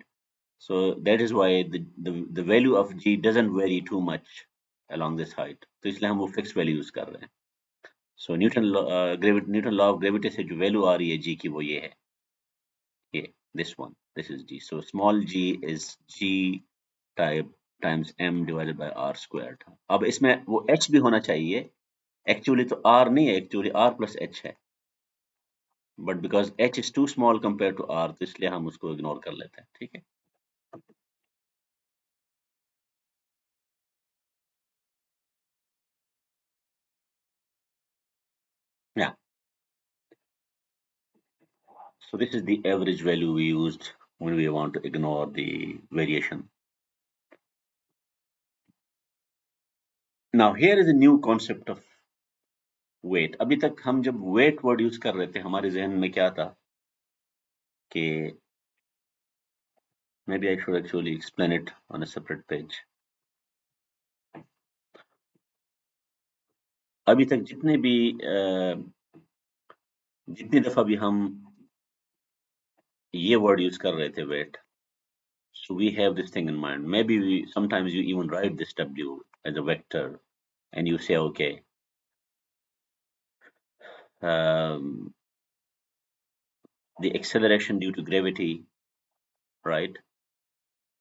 So that is why the value of g doesn't vary too much along this height. तो इसलिए हम वो fixed value use कर रहे हैं. So Newton law of gravity से जो value आ रही है g की वो ये है, ये this one, this is g. So small g is g type times m divided by r squared. अब इसमें वो h भी होना चाहिए. Actually तो r नहीं है, actually r plus h है. But because h is too small compared to r, तो इसलिए हम उसको ignore कर लेते हैं, ठीक है? Yeah. So this is the average value we used when we want to ignore the variation. Now here is a new concept of weight. अभी तक हम जब weight word use कर रहे थे हमारे जहन में क्या था कि maybe I should actually explain it on a separate page. अभी तक जितनी दफा भी हम ये word use कर रहे थे weight, so we have this thing in mind. Maybe sometimes you even write this W as a vector and you say, okay, the acceleration due to gravity, right,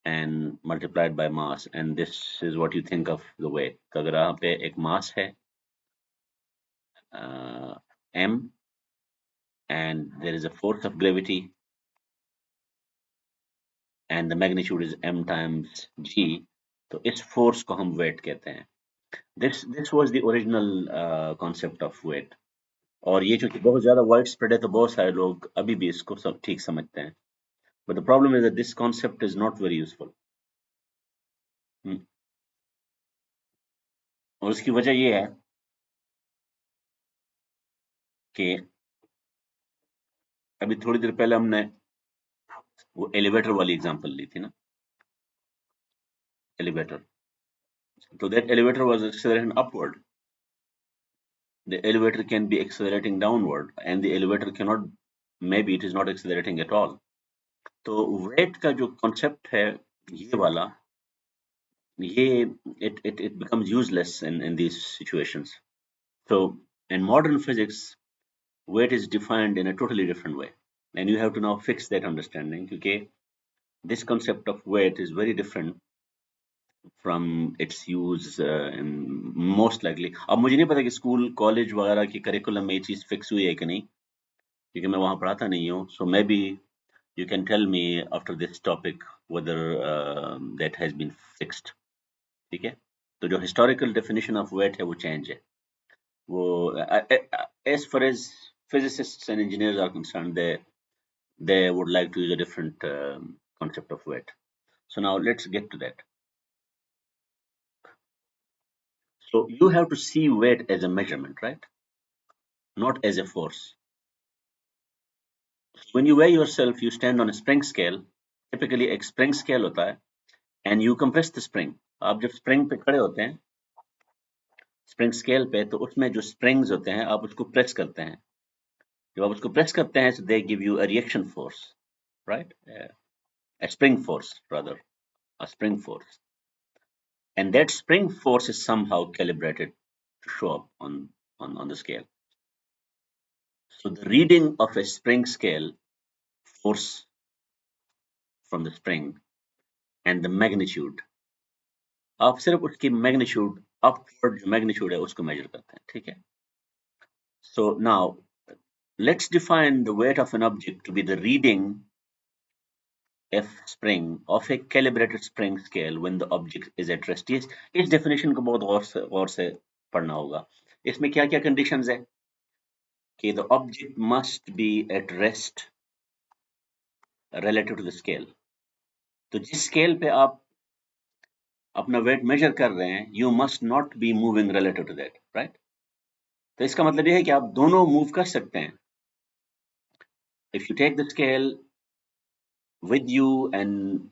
and multiplied by mass, and this is what you think of the weight. तो अगर यहाँ पे एक mass है m and there is a force of gravity and the magnitude is m times g, तो इस force को हम weight कहते हैं. This was the original concept of weight. और ये चूंकि बहुत ज्यादा वाइड स्प्रेड है तो बहुत सारे लोग अभी भी इसको सब ठीक समझते हैं. But the problem is that this concept is not very useful. और उसकी वजह ये है कि अभी थोड़ी देर पहले हमने वो एलिवेटर वाली एग्जांपल ली थी ना, elevator. So that elevator was accelerating upward. The elevator can be accelerating downward and the elevator cannot, maybe it is not accelerating at all. तो weight का जो concept है ये वाला, ये it becomes useless in these situations. So in modern physics, weight is defined in a totally different way, and you have to now fix that understanding. Okay, this concept of weight is very different from its use in most likely. अब मुझे नहीं पता कि school college वगैरह की curriculum में ये चीज फिक्स हुई है कि नहीं, क्योंकि मैं वहां पढ़ाता नहीं हूँ. So maybe you can tell me after this topic whether that has been fixed. ठीक है, तो जो historical definition of weight है वो change है. वो as far as physicists and engineers are concerned, they would like to use a different concept of weight. So now let's get to that. So you have to see weight as a measurement, right? Not as a force. When you weigh yourself, you stand on a spring scale. Typically एक spring scale होता है, and you compress the spring. आप जब spring पे खड़े होते हैं, spring scale पे, तो उसमें जो springs होते हैं आप उसको press करते हैं. जब आप उसको press करते हैं, so they give you a reaction force, right? A spring force rather, a spring force. And that spring force is somehow calibrated to show up on the scale. So the reading of a spring scale force from the spring and the magnitude, आप सिर्फ उसकी magnitude, upward जो magnitude है उसको measure करते हैं, ठीक है? So now let's define the weight of an object to be the reading F spring of a calibrated spring scale when the object is at rest. इस definition को बहुत गौर से पढ़ना होगा. इसमें क्या क्या conditions है कि the object must be at rest relative to the scale. तो जिस scale पे आप अपना weight measure कर रहे हैं, you must not be moving relative to that, right? तो इसका मतलब ये है कि आप दोनों move कर सकते हैं. If you take the scale with you and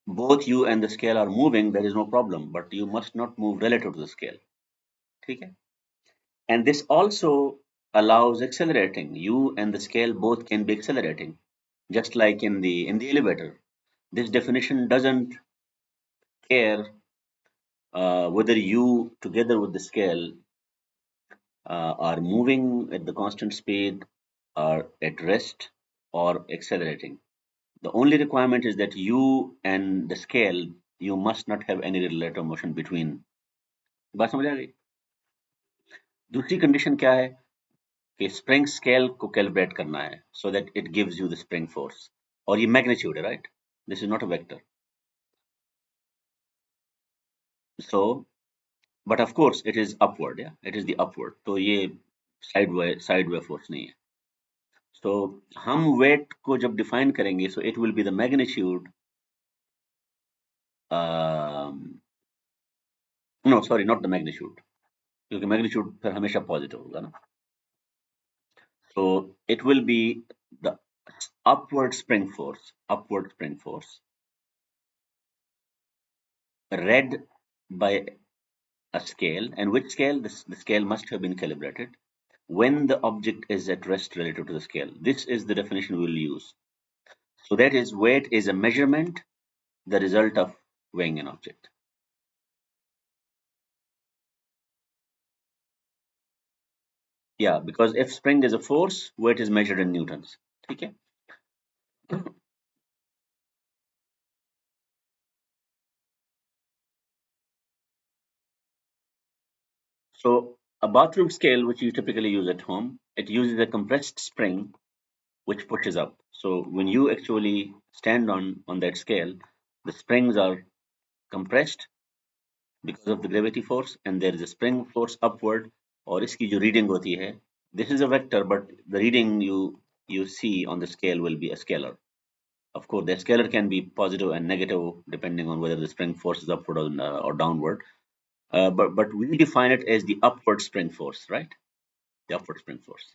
both you and the scale are moving, there is no problem, but you must not move relative to the scale. ठीक है? And this also allows accelerating. You and the scale both can be accelerating, just like in the elevator. This definition doesn't care whether you together with the scale are moving at the constant speed, are at rest, or accelerating. The only requirement is that you and the scale, you must not have any relative motion between. बात समझ आ गई? दूसरी condition क्या है कि spring scale को calibrate करना है so that it gives you the spring force. और ये मैग्नीट्यूड है, right? This is not a vector. So, but of course it is upward, yeah, it is the upward. तो ये sideway force नहीं है. So हम weight को जब define करेंगे, so it will be the magnitude, no sorry, not the magnitude, क्योंकि magnitude फिर हमेशा positive होगा ना. So it will be the upward spring force read by a scale. And which scale? The scale must have been calibrated when the object is at rest relative to the scale. This is the definition we will use. So that is, weight is a measurement, the result of weighing an object. Yeah, because if spring is a force, weight is measured in newtons. Okay. So a bathroom scale, which you typically use at home, it uses a compressed spring which pushes up. So when you actually stand on that scale, the springs are compressed because of the gravity force, and there is a spring force upward. और इसकी जो reading होती है, this is a vector, but the reading you see on the scale will be a scalar. Of course, the scalar can be positive and negative depending on whether the spring force is upward or downward. But we define it as the upward spring force, right? The upward spring force.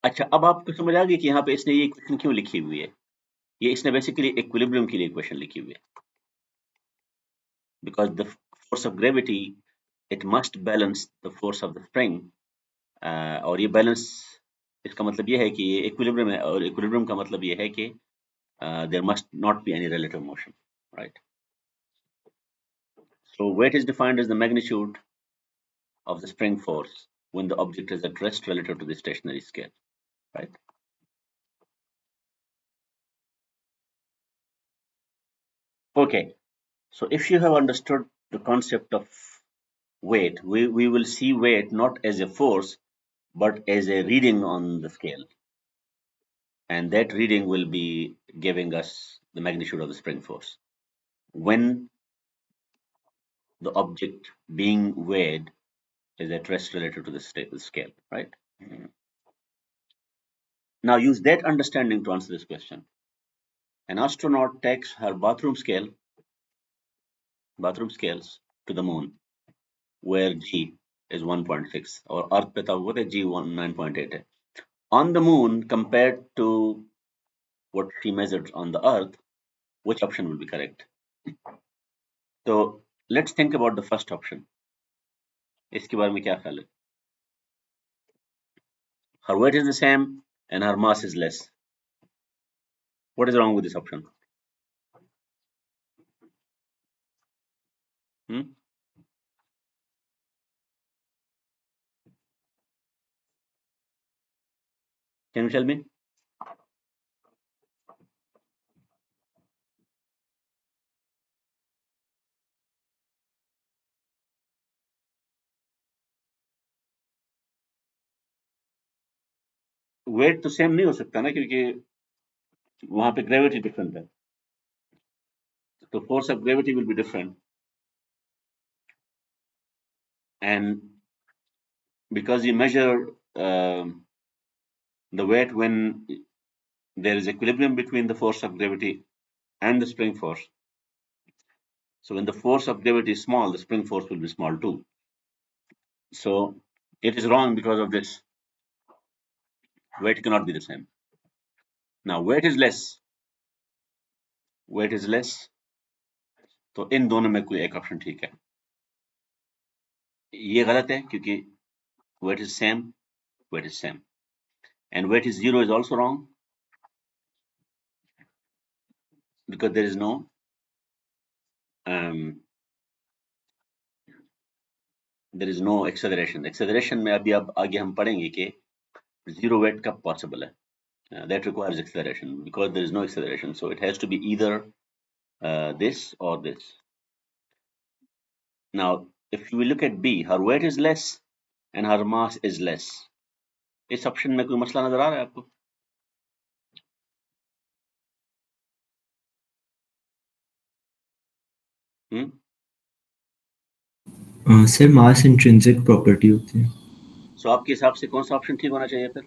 अच्छा, अब आपको समझ आ गई कि यहाँ पे इसने ये इक्वेशन क्यों लिखी हुई है. ये इसने बेसिकली इक्विलिब्रियम के लिए इक्वेशन लिखी हुई है. Because the force of gravity, it must balance the force of the spring. और ये बैलेंस, इसका मतलब ये है कि ये इक्विलिब्रियम है, और इक्विलिब्रियम का मतलब ये है कि there must not be any relative motion, right? So weight is defined as the magnitude of the spring force when the object is at rest relative to the stationary scale, right? Okay, so if you have understood the concept of weight, we will see weight not as a force but as a reading on the scale, and that reading will be giving us the magnitude of the spring force when the object being weighed is at rest relative to the scale, right? Now use that understanding to answer this question. An astronaut takes her bathroom scales to the moon, where G is 1.6, or Earth पे था वो G 9.8 है. On the moon, compared to what she measured on the Earth, which option will be correct? So let's think about the first option. इसके बारे में क्या ख्याल है? Her weight is the same and her mass is less. What is wrong with this option? Hmm? Can you tell me? Weight तो same नहीं हो सकता ना, क्योंकि वहां पे ग्रेविटी डिफरेंट है, तो force of gravity will be different, and because you measure the weight when there is equilibrium between the force of gravity and the spring force. So when the force of gravity is small, the spring force will be small too. So it is wrong because of this. Weight cannot be the same. Now weight is less. Weight is less. तो इन दोनों में कोई एक option ठीक है. ये गलत है क्योंकि weight is same, weight is same, and weight is zero is also wrong because there is no acceleration. Acceleration में अभी अब आगे हम पढ़ेंगे कि zero weight कब possible है. That requires acceleration. Because there is no acceleration, so it has to be either this or this. Now if we look at B, her weight is less and her mass is less. इस option में कोई मसला नजर आ रहा है आपको? Sir मास intrinsic property होती है. सो आपके हिसाब से कौन सा ऑप्शन ठीक होना चाहिए फिर?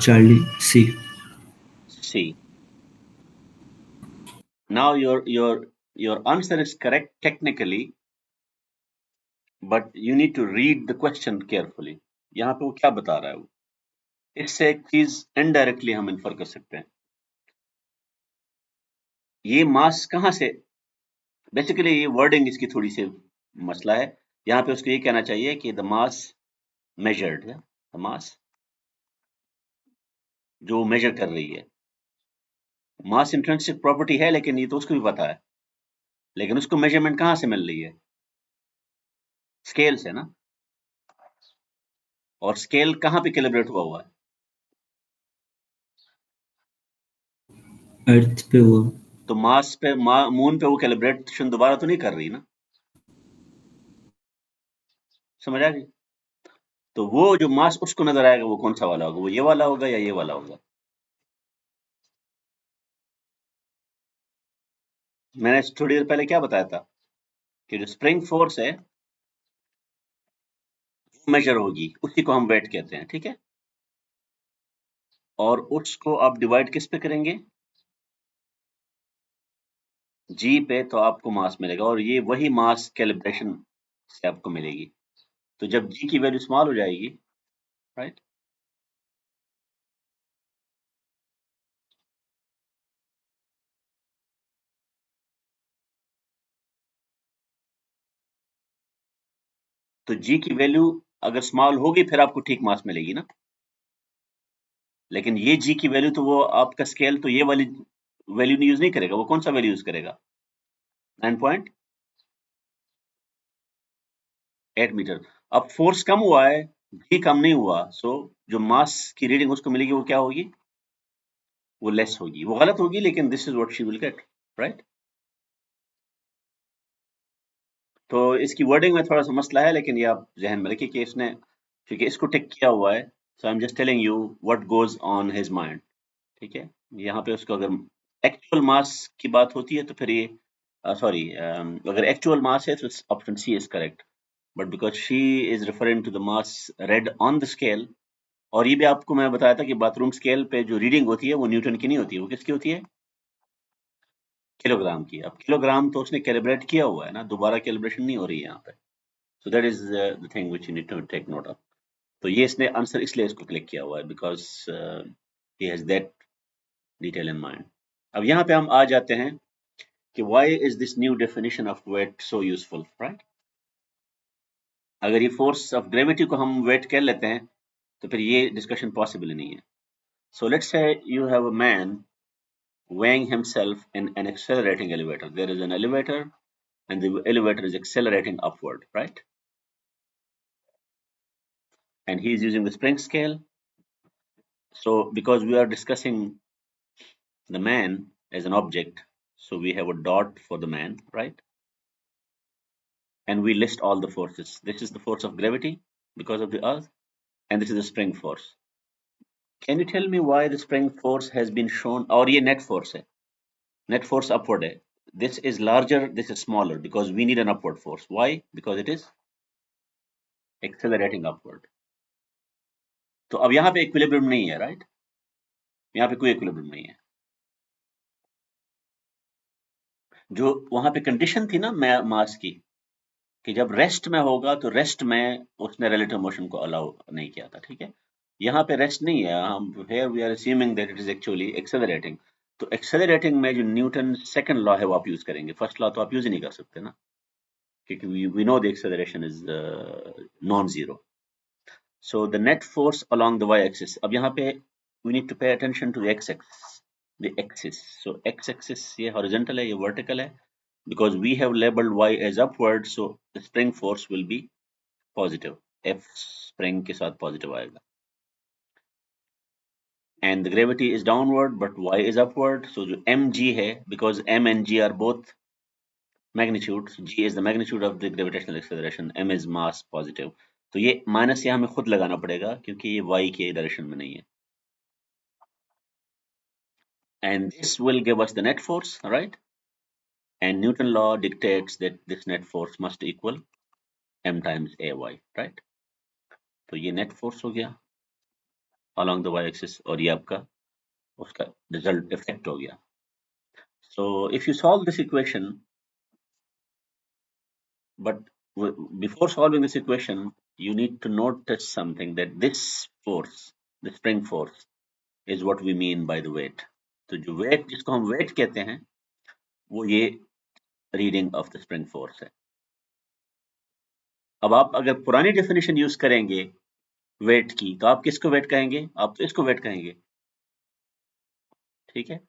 Charlie C. C. Now your answer is correct technically, but you need to read the question carefully. यहाँ पे वो क्या बता रहा है वो, इससे एक चीज इनडायरेक्टली हम इन्फर कर सकते हैं। ये मास कहाँ से, बेसिकली ये वर्डिंग इसकी थोड़ी सी मसला है। यहाँ पे उसको ये कहना चाहिए कि द मास मेजर्ड है, द मास जो मेजर कर रही है। मास इंट्रिंसिक प्रॉपर्टी है, लेकिन ये तो उसको भी पता है, लेकिन उसको मेजरमेंट कहाँ से मिल रही है? स्केल से ना। और स्केल कहाँ पे कैलिब्रेट हुआ है? अर्थ पे हुआ। तो मास पे मून पे वो कैलिब्रेशन दोबारा तो नहीं कर रही ना, समझ आ गई? तो वो जो मास उसको नजर आएगा वो कौन सा वाला होगा, वो ये वाला होगा या ये वाला होगा? मैंने थोड़ी देर पहले क्या बताया था कि जो स्प्रिंग फोर्स है वो मेजर होगी, उसी को हम वेट कहते हैं, ठीक है? और उसको आप डिवाइड किस पे करेंगे? जी पे, तो आपको मास मिलेगा, और ये वही मास कैलिब्रेशन से आपको मिलेगी। तो जब जी की वैल्यू स्मॉल हो जाएगी, राइट, तो जी की वैल्यू अगर स्मॉल होगी फिर आपको ठीक मास मिलेगी ना। लेकिन ये जी की वैल्यू तो वो आपका स्केल तो ये वाली वैल्यू यूज नहीं करेगा, वो कौन सा वैल्यू यूज करेगा? 9.8 मीटर। अब फोर्स कम हुआ है, जी कम नहीं हुआ, सो जो मास की रीडिंग उसको मिलेगी वो क्या होगी? वो लेस होगी, वो गलत होगी, लेकिन this is what she will get, right? तो इसकी वर्डिंग में थोड़ा सा मसला है, लेकिन ये आप जहन में रखिए कि इसने, क्योंकि इसको टिक किया हुआ है, so I am just telling you what goes on his mind, ठीक है? यहाँ पे उसको अगर एक्चुअल मास की बात होती है तो फिर ये सॉरी, अगर एक्चुअल मास है तो option C is correct, but because she is referring to the mass read on the scale. और ये भी आपको मैं बताया था कि बाथरूम स्केल पे जो रीडिंग होती है वो न्यूटन की नहीं होती है, वो किसकी होती है? किलोग्राम की। अब किलोग्राम तो उसने कैलिब्रेट किया हुआ है ना, दोबारा कैलिब्रेशन नहीं हो रही है यहाँ पे। So that is the thing which you need to take note of. तो ये इसने आंसर इसलिए इसको क्लिक किया हुआ है because he has that detail in mind. अब यहाँ पे हम आ जाते हैं कि why is this new definition of weight so useful, right? अगर ये फोर्स ऑफ ग्रेविटी को हम वेट कर लेते हैं तो फिर ये डिस्कशन पॉसिबल ही नहीं है। So let's say you have a man weighing himself in an accelerating elevator. There is an elevator and the elevator is accelerating upward, right? And he is using the spring scale. So because we are discussing the man as an object, so we have a dot for the man, right? And we list all the forces. This is the force of gravity because of the earth, and this is the spring force. Can you tell me why the spring force has been shown? और ये net force है, net force upward है. This is larger, this is smaller because we need an upward force. Why? Because it is accelerating upward. तो अब यहाँ पे equilibrium नहीं है, right? यहाँ पे कोई equilibrium नहीं है। जो वहाँ पे condition थी ना मास की, कि जब रेस्ट में होगा तो रेस्ट में उसने relative motion को allow नहीं किया था, ठीक है? यहाँ पे रेस्ट नहीं है, हम here we are assuming that it is actually accelerating. तो एक्सेलरेटिंग में जो न्यूटन सेकंड लॉ है वो आप यूज करेंगे, फर्स्ट लॉ तो आप यूज ही नहीं कर सकते ना, क्योंकि we know the acceleration is non-zero. So the net force along the y-axis. अब यहाँ पे we need to pay attention to the x-axis, the axis. So x-axis ये horizontal है, ये vertical है, because we have labeled y as upward, so the spring force will be positive. F spring के साथ positive आएगा. And the gravity is downward, but y is upward. So जो mg है, because m and g are both magnitudes, g is the magnitude of the gravitational acceleration, m is mass positive. तो ये minus यहाँ हमें खुद लगाना पड़ेगा क्योंकि ये y के डायरेक्शन में नहीं है. And this will give us the net force, right? And Newton law dictates that this net force must equal m times ay, right? तो ये नेट फोर्स हो गया along the y axis, और ये आपका उसका रिजल्ट इफेक्ट हो गया. So if you solve this equation, but before solving this equation, you need to notice something, that this force, the spring force, is what we mean by the weight. तो जो weight, जिसको हम weight कहते हैं, वो ये reading of the spring force है. अब आप अगर पुरानी डेफिनेशन यूज करेंगे वेट की, तो आप किसको वेट कहेंगे? आप तो इसको वेट कहेंगे, ठीक है.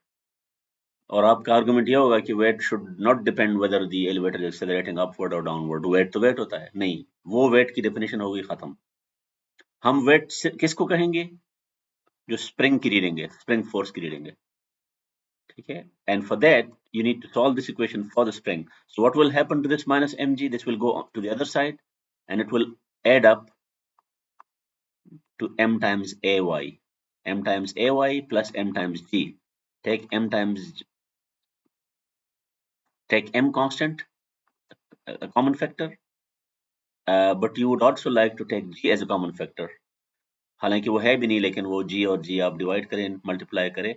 और आपका आर्गुमेंट ये होगा कि weight should not depend whether the elevator is accelerating upward और डाउनवर्ड. वेट तो वेट होता है. नहीं, वो वेट की डेफिनेशन हो गई खत्म. हम वेट किसको कहेंगे? जो स्प्रिंग की रीडिंग है, स्प्रिंग फोर्स की रीडिंग है, ठीक है. And for that you need to solve this equation for the spring. So what will happen to this minus mg? This will go to the other side and it will add up to m times ay. M times ay plus m times g. Take m constant, a common factor, but you would also like to take g as a common factor. हालांकि वो है भी नहीं, लेकिन वो g और g आप divide करें, मल्टीप्लाई करें.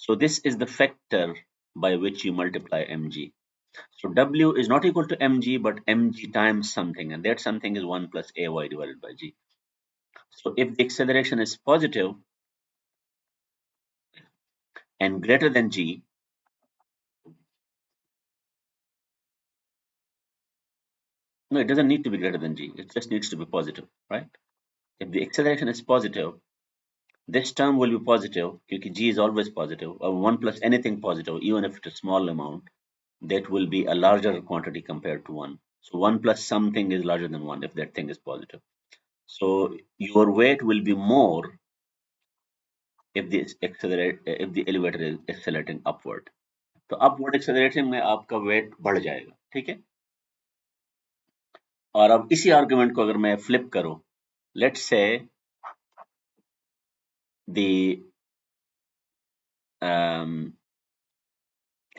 So this is the factor by which you multiply mg. So w is not equal to mg but mg times something, and that something is 1 plus ay divided by g. So if the acceleration is positive and greater than g, no, it doesn't need to be greater than g, it just needs to be positive, right? If the acceleration is positive, this term will be positive because g is always positive, or 1 plus anything positive, even if it's a small amount, that will be a larger quantity compared to 1. So 1 plus something is larger than 1 if that thing is positive. So your weight will be more if the elevator is accelerating upward. तो upward acceleration में आपका weight बढ़ जाएगा, ठीक है. और अब इसी आर्गुमेंट को अगर मैं फ्लिप करूं, let's say the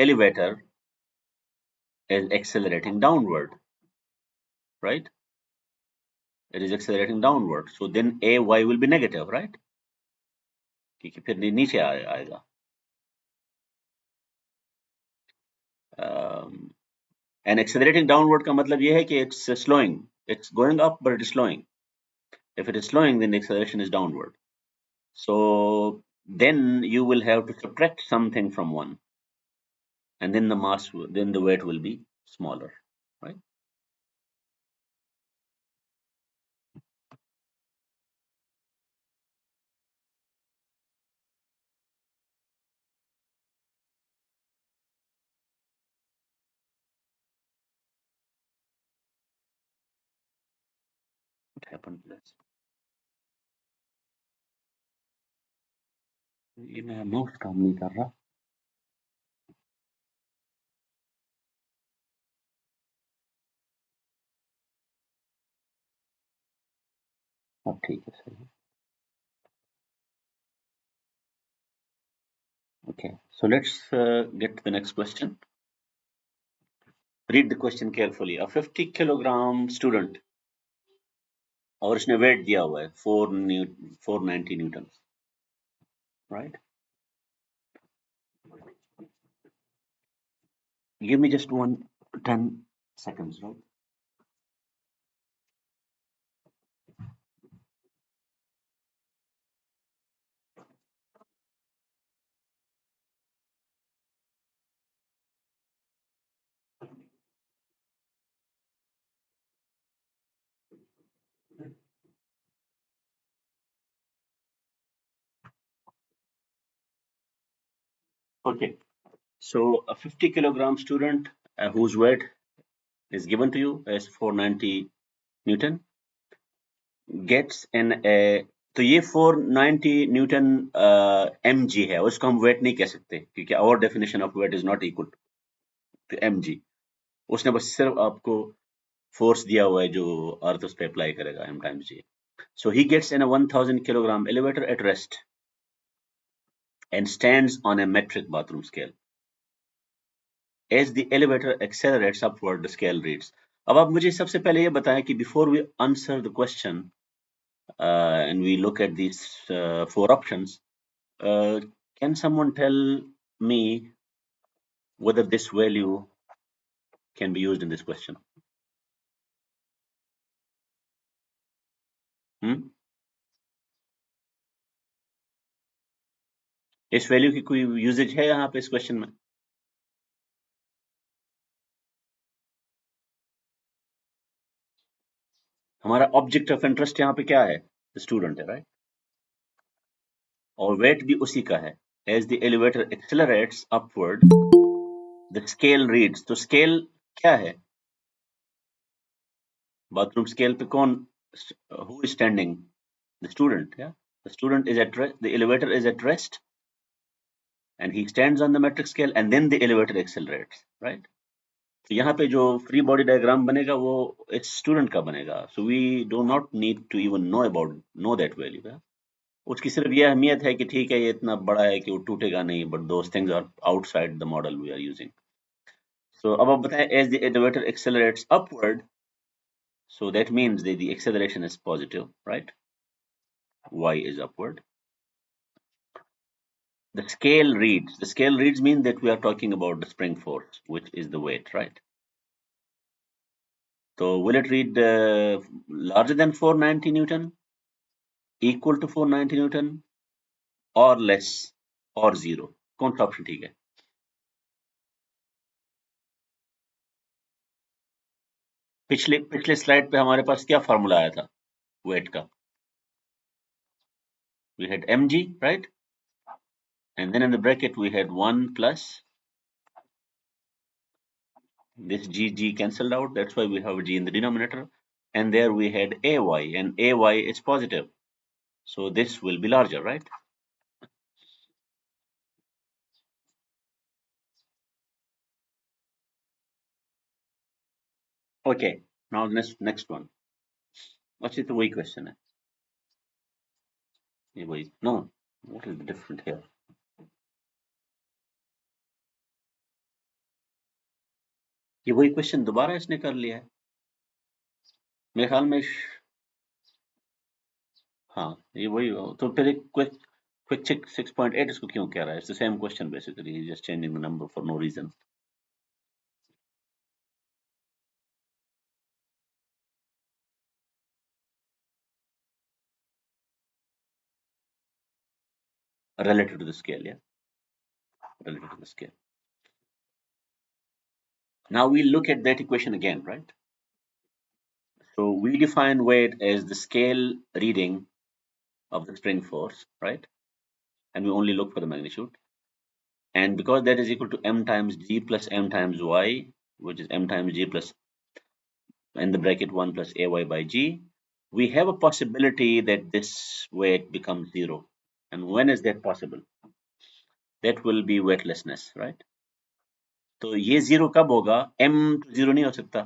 elevator is accelerating downward, right? It is accelerating downward. So then ay will be negative, right? क्योंकि फिर नीचे आएगा. And accelerating downward का मतलब ये है कि it's slowing. It's going up, but it is slowing. If it is slowing, then the acceleration is downward. So then you will have to subtract something from 1, and then the weight will be smaller, right? What happened to this? ये मेरा mouse काम नहीं कर रहा. अब ठीक है, सही. Okay, so let's get to the next question. Read the question carefully. A 50 kilogram student, और इसने weight दिया हुआ है 490 newtons, right? Give me just 10 seconds, right? Okay, so a 50 kilogram student whose weight is given to you as 490 Newton gets in a, तो ये 490 Newton mg है, उसको हम वेट नहीं कह सकते क्योंकि our definition of weight is not equal to mg. उसने बस सिर्फ आपको फोर्स दिया हुआ है जो अर्थ उस पे अप्लाई करेगा, m times g. So he gets in a 1000 kilogram elevator at rest and stands on a metric bathroom scale. As the elevator accelerates upward, the scale reads. अब आप मुझे सबसे पहले ये बताएं कि before we answer the question, and we look at these 4 options, can someone tell me whether this value can be used in this question? इस value की कोई यूजेज है यहाँ पे इस क्वेश्चन में? हमारा ऑब्जेक्ट ऑफ इंटरेस्ट यहाँ पे क्या है? स्टूडेंट है, राइट? और वेट भी उसी का है. As the elevator accelerates upward, the scale reads. तो स्केल क्या है? बाथरूम स्केल पे कौन, who is standing? The student, yeah. The student is at rest, the elevator is at rest, and he stands on the metric scale, and then the elevator accelerates, right? तो यहाँ पे जो free body diagram बनेगा वो इस student का बनेगा. So we do not need to even know that value. उसकी सिर्फ ये अहमियत है कि ठीक है ये इतना बड़ा है कि वो टूटेगा नहीं, but those things are outside the model we are using. So अब आप बताएं, as the elevator accelerates upward, so that means the acceleration is positive, right? Y is upward. The scale reads mean that we are talking about the spring force, which is the weight, right? So will it read larger than 490 Newton, equal to 490 Newton, or less, or zero? कौन सा option ठीक है? पिछले slide पे हमारे पास क्या formula आया था वेट का? We had mg, right? And then in the bracket we had 1 plus this g cancelled out. That's why we have g in the denominator. And there we had ay, and ay is positive. So this will be larger, right? Okay, now next one. What's it? वही question है. ये वही. No, what is the different here? ये वही question दोबारा इसने कर लिया है. मेरे ख्याल में हाँ ये वही. तो फिर एक quick check 6.8 इसको क्यों कह रहा है? It's the same question basically. He's just changing the number for no reason. Relative to the scale, yeah. Relative to the scale. Now we look at that equation again, right? So we define weight as the scale reading of the spring force, right? And we only look for the magnitude. And because that is equal to m times g plus m times y, which is m times g plus in the bracket 1 plus ay by g, we have a possibility that this weight becomes 0. And when is that possible? That will be weightlessness, right? तो ये 0 कब होगा? m तो 0 नहीं हो सकता,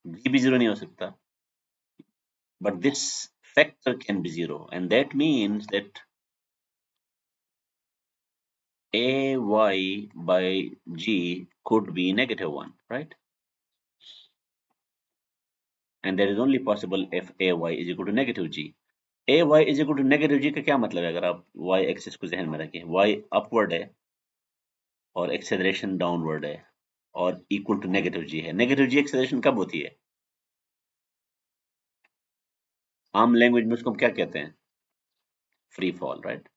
g भी 0 नहीं हो सकता, but this factor can be 0, and that means that ay by g could be -1, right? And that is only possible if ay is equal to -g. ay is equal to -g का क्या मतलब है? अगर आप y axis को ध्यान में रखें, y अपवर्ड है और एक्सेलरेशन डाउनवर्ड है और इक्वल टू -g है. -g एक्सेलरेशन कब होती है? आम लैंग्वेज में उसको क्या कहते हैं? Free fall, right?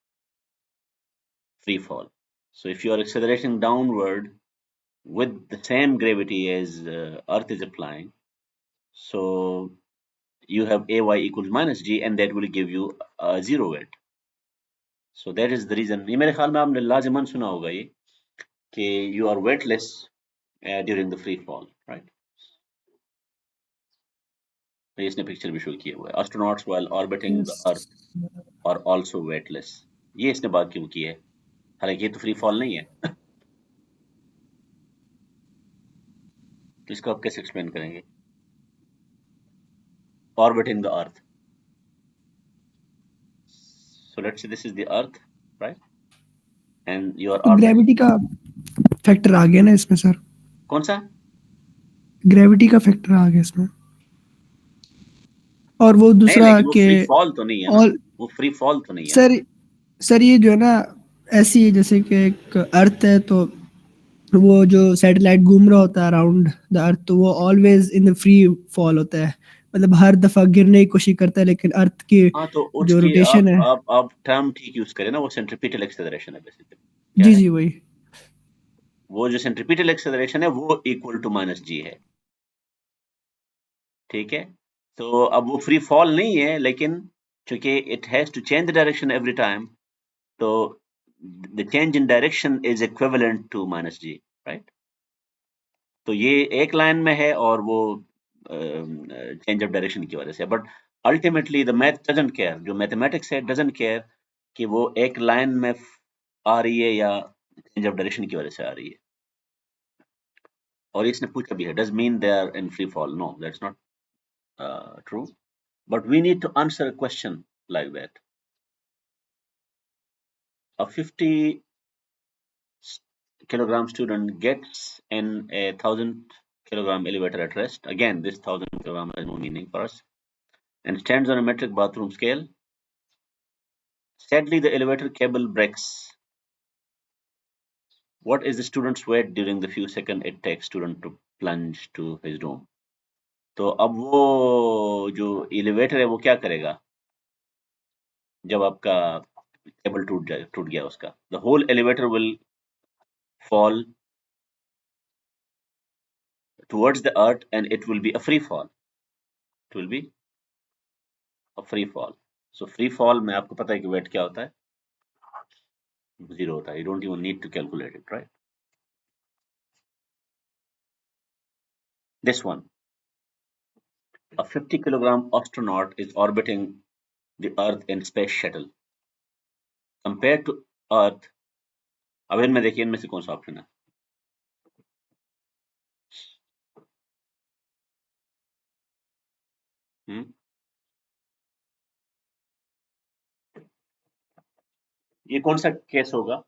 Free fall. So if you are accelerating downward with the same gravity as Earth is applying, so you have ay equals minus g, and that will give you a 0 weight. So that is the reason. ये मेरे ख्याल में आपने लाजमन सुना होगा ये कि you are weightless during the free fall, right? तो इसने पिक्चर भी शो किया हुआ है. Astronauts while orbiting the Earth are also weightless. ये इसने बात क्यों की है? हालांकि ये तो फ्री फॉल नहीं है. तो इसको आप कैसे एक्सप्लेन करेंगे? Orbiting the Earth. So let's say this is the Earth, right? And you are orbiting. Gravity का फैक्टर आ गया ना इसमें सर? कौन सा? ग्रेविटी का फैक्टर आ गया इसमें. और वो नहीं, दूसरा लेकिन वो के फ्री फॉल तो नहीं है ना, ऑल वो फ्री फॉल तो नहीं है ना। सर सर ये जो है ना ऐसी है जैसे कि एक अर्थ है तो वो जो सैटेलाइट घूम रहा होता है अराउंड द अर्थ तो वो always in the free fall होता है, मतलब हर दफा गिरने की कोशिश करता है, लेकिन अर्थ की हाँ, तो जो उसकी रोटेशन है। आप टर्म ठीक यूज करें ना, वो सेंट्रीपिटल एक्सेलरेशन है बेसिकली। क्या जी है जी वही। वो? जो सेंट्रीपिटल एक्सेलरेशन है वो इक्वल टू माइनस जी है, ठीक है। तो अब वो फ्री फॉल नहीं है, लेकिन चूंकि it has to change the direction every time, तो the change in direction is equivalent to minus g, right. तो ये एक लाइन में है और वो चेंज ऑफ डायरेक्शन की वजह से। But ultimately the math doesn't care, जो मैथमेटिक्स है डजंट केयर कि वो एक लाइन में आ रही है या चेंज ऑफ डायरेक्शन की वजह से आ रही है। और इसने पूछा भी है, does mean they are in free fall? No, that's not true, but we need to answer a question like that. A 50 kilogram student gets in a 1,000 kilogram elevator at rest. Again, this 1,000 kilogram has no meaning for us. And stands on a metric bathroom scale. Sadly, the elevator cable breaks. What is the student's weight during the few seconds it takes student to plunge to his room? तो अब वो जो elevator है वो क्या करेगा जब आपका केबल टूट गया उसका? The whole elevator will fall towards the earth and it will be a free fall. It will be a free fall. So free fall में आपको पता है कि weight क्या होता है? 0 होता है. You don't even need to calculate it, right? This one, a 50 kilogram astronaut is orbiting the earth in space shuttle. Compared to earth, अब इनमें देखिए इनमें से कौन सा ऑप्शन है? ये कौन सा केस होगा?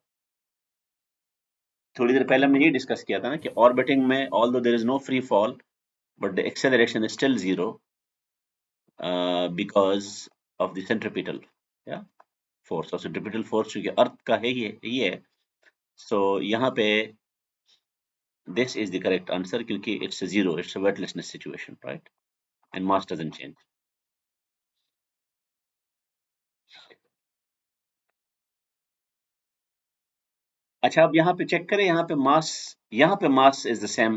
थोड़ी देर पहले हमने ये डिस्कस किया था ना कि ऑर्बिटिंग में although there is no free fall but the acceleration is still 0 because of the centripetal force. और centripetal force चूंकि अर्थ का है ही है, so यहाँ पे this is the correct answer क्योंकि it's a 0, it's a weightlessness situation, right? And mass doesn't change. अच्छा, अब यहाँ पे चेक करें, यहाँ पे मास इज द सेम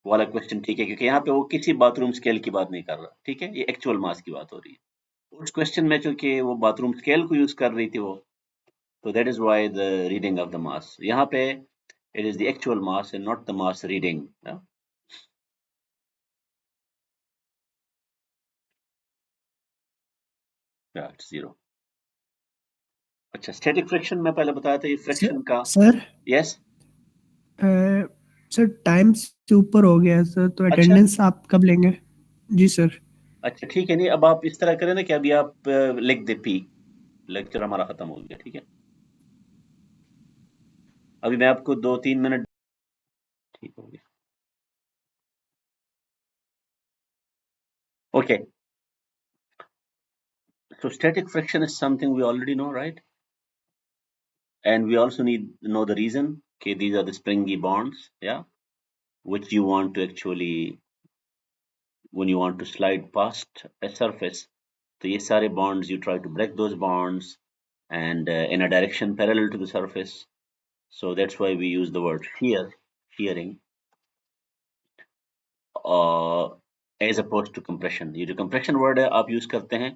वाला क्वेश्चन, ठीक है, क्योंकि यहाँ पे वो किसी बाथरूम स्केल की बात नहीं कर रहा, ठीक है, ये एक्चुअल मास की बात हो रही है। उस क्वेश्चन में चूंकि वो बाथरूम स्केल को यूज कर रही थी वो, तो that is why the reading of the mass यहाँ पे it is the actual mass and not the mass reading. It's 0। अच्छा, स्टैटिक फ्रिक्शन में पहले बताया था, ये फ्रिक्शन का। Sir yes. सर टाइम से ऊपर हो गया है सर, तो अच्छा अटेंडेंस आप कब लेंगे? जी सर। अच्छा, ठीक है। नहीं, अब आप इस तरह करें ना कि अभी आप लिख दे पी, लेक्चर हमारा खत्म हो गया, ठीक है। अभी मैं आपको 2-3 मिनट, ठीक हो गया, okay. So static friction is something we already know, right? And we also need to know the reason. Okay, these are the springy bonds, yeah, which you want to actually, when you want to slide past a surface, so ye sare bonds, you try to break those bonds and in a direction parallel to the surface. So that's why we use the word shearing, as opposed to compression. ये जो compression word है आप use करते हैं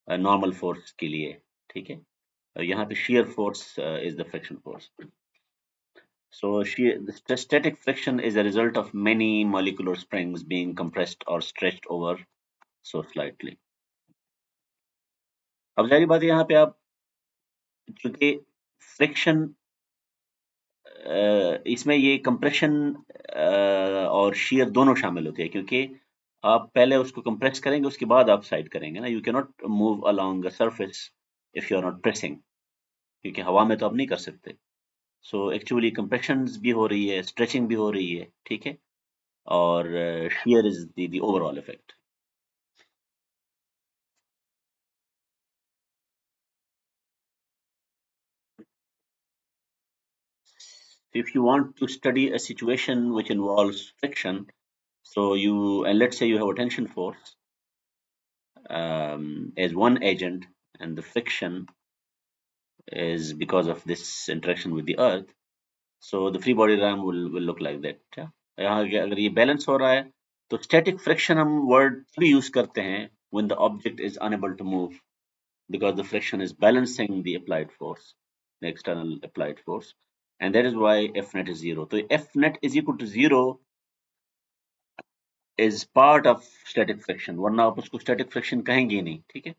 normal force के लिए, ठीक है। यहाँ पे shear force is the friction force. So the static friction is a result of many molecular springs being compressed or stretched over so slightly. अब जारी बात है, यहाँ पे आप चूंकि फ्रिक्शन, इसमें ये कंप्रेशन और shear दोनों शामिल होते हैं, क्योंकि आप पहले उसको कंप्रेस करेंगे उसके बाद आप साइड करेंगे ना। You can not move along a surface if you are not pressing, क्योंकि हवा में तो आप नहीं कर सकते। सो एक्चुअली कंप्रेशन भी हो रही है, स्ट्रेचिंग भी हो रही है, ठीक है, और shear is the overall effect. if you want to study a situation which involves friction, so and let's say you have a tension force as one agent, and the friction is because of this interaction with the earth, so the free body diagram will look like that. यहाँ अगर ये balance हो रहा है तो static friction हम word तभी use करते हैं when the object is unable to move, because the friction is balancing the applied force, the external applied force, and that is why F net is 0. So F net is equal to 0 is part of static friction, वरना आप उसको static friction कहेंगे ही नहीं, ठीक है?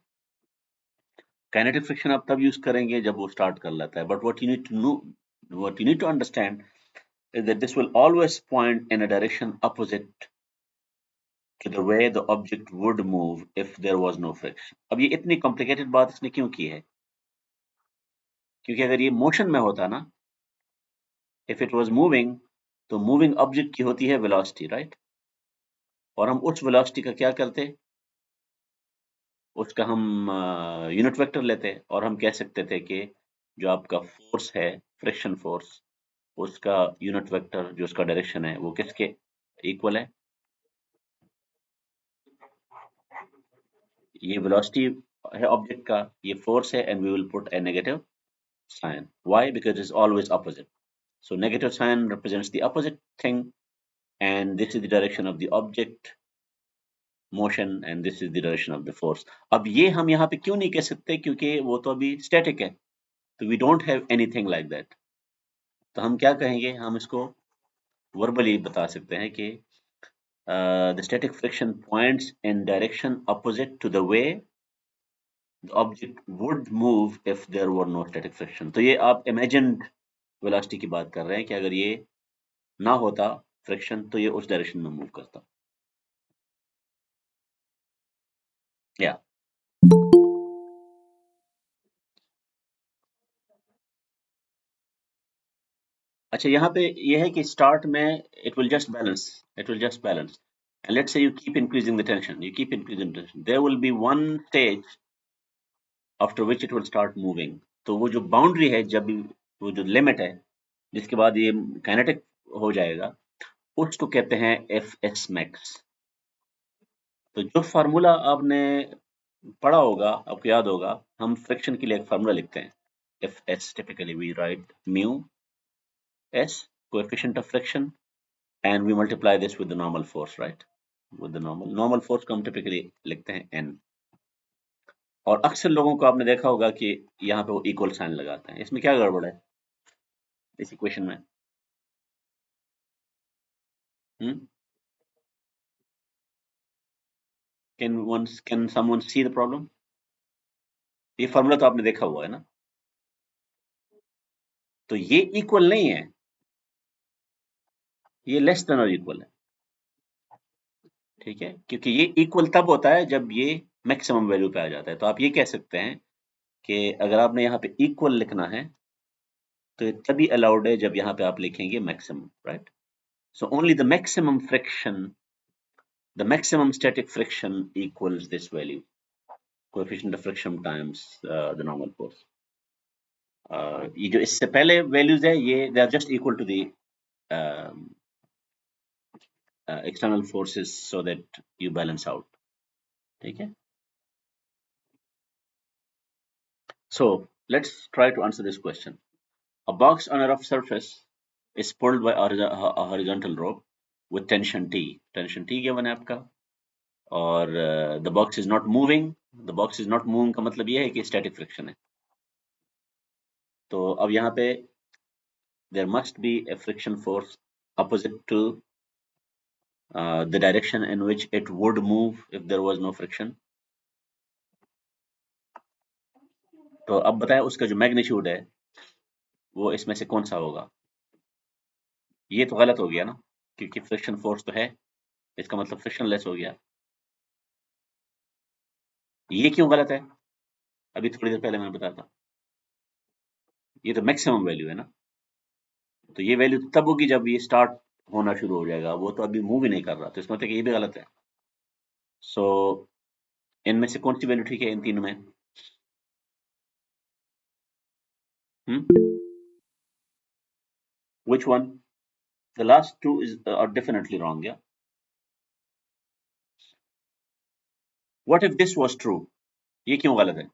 Kinetic friction आप तब use करेंगे जब वो स्टार्ट कर लेता है, but what you need to understand is that this will always point in a direction opposite to the way the object would move if there was no friction. अब ये इतनी complicated बात इसने क्यों की है? क्योंकि अगर ये मोशन में होता ना, if it was moving, तो moving object की होती है velocity, right? और हम उस velocity का क्या करते? उसका हम यूनिट वेक्टर लेते और हम कह सकते थे कि जो आपका फोर्स है, फ्रिक्शन फोर्स, उसका यूनिट वेक्टर जो उसका डायरेक्शन है वो किसके इक्वल है? ये वेलोसिटी है ऑब्जेक्ट का, ये फोर्स है, and we will put a negative sign. Why? Because it's always opposite. So negative sign represents the opposite thing, and this is the direction of the object motion, and this is the direction of the force. अब ये हम यहाँ पे क्यों नहीं कह सकते? क्योंकि वो तो अभी static है, तो we don't have anything like that. तो हम क्या कहेंगे? हम इसको verbally बता सकते हैं कि the static friction points in direction opposite to the way the object would move if there were no static friction. तो ये आप imagined velocity की बात कर रहे हैं कि अगर ये ना होता फ्रिक्शन तो ये उस डायरेक्शन में मूव करता। या अच्छा, यहाँ पे ये है कि स्टार्ट में it will just balance, and let's say you keep increasing the tension, there will be one stage after which it will start moving. तो वो जो बाउंड्री है, जब वो जो लिमिट है जिसके बाद ये काइनेटिक हो जाएगा, उसको कहते हैं एफ एस मैक्स। तो जो फार्मूला आपने पढ़ा होगा, आपको याद होगा, हम फ्रिक्शन के लिए एक फार्मूला लिखते हैं F S, typically we write mu S, coefficient of friction, and we multiply this with the normal force, right? With the normal force को हम typically लिखते हैं n, और अक्सर लोगों को आपने देखा होगा कि यहाँ पे वो इक्वल साइन लगाते हैं। इसमें क्या गड़बड़ है इस इक्वेशन में? Can someone see the problem? ये फॉर्मूला तो आपने देखा हुआ है ना, तो ये इक्वल नहीं है, ये लेस देन और इक्वल है, ठीक है? क्योंकि ये इक्वल तब होता है जब ये मैक्सिमम वैल्यू पे आ जाता है। तो आप ये कह सकते हैं कि अगर आपने यहाँ पे इक्वल लिखना है तो तभी अलाउड है जब यहाँ पे आप लिखेंगे maximum, right? So only the maximum friction, the maximum static friction equals this value, coefficient of friction times the normal force. ये जो इससे पहले values है, ये they are just equal to the external forces so that you balance out, ठीक है? So let's try to answer this question. A box on a rough surface is pulled by a horizontal rope with tension T. Tension T given है आपका, और the box is not moving. The box is not moving का मतलब ये है कि static friction है। तो अब यहाँ पे there must be a friction force opposite to the direction in which it would move if there was no friction. तो अब बताएं उसका जो मैग्नीट्यूड है वो इसमें से कौन सा होगा? ये तो गलत हो गया ना, क्योंकि फ्रिक्शन फोर्स तो है, इसका मतलब फ्रिक्शन लेस हो गया। ये क्यों गलत है? अभी थोड़ी देर पहले मैंने बताया था, ये तो मैक्सिमम वैल्यू है ना, तो ये वैल्यू तब होगी जब ये स्टार्ट होना शुरू हो जाएगा, वो तो अभी मूव ही नहीं कर रहा, तो इसमें मतलब ये भी गलत है। सो इनमें से कौन सी वैल्यू ठीक है इन तीनों में? Which one? The last two are definitely wrong. Yeah. What if this was true? ये क्यों गलत है?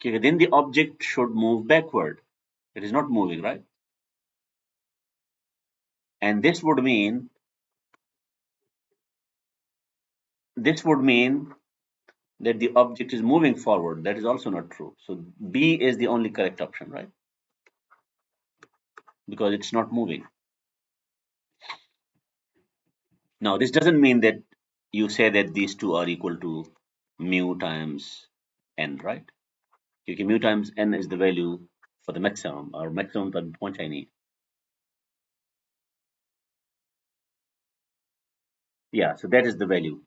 क्योंकि then the object should move backward. It is not moving, right? And this would mean that the object is moving forward. That is also not true. So B is the only correct option, right? Because it's not moving. Now, this doesn't mean that you say that these two are equal to mu times n, right? Because mu times n is the value for the maximum, or maximum पर पहुंचा ही नहीं. Yeah, so that is the value.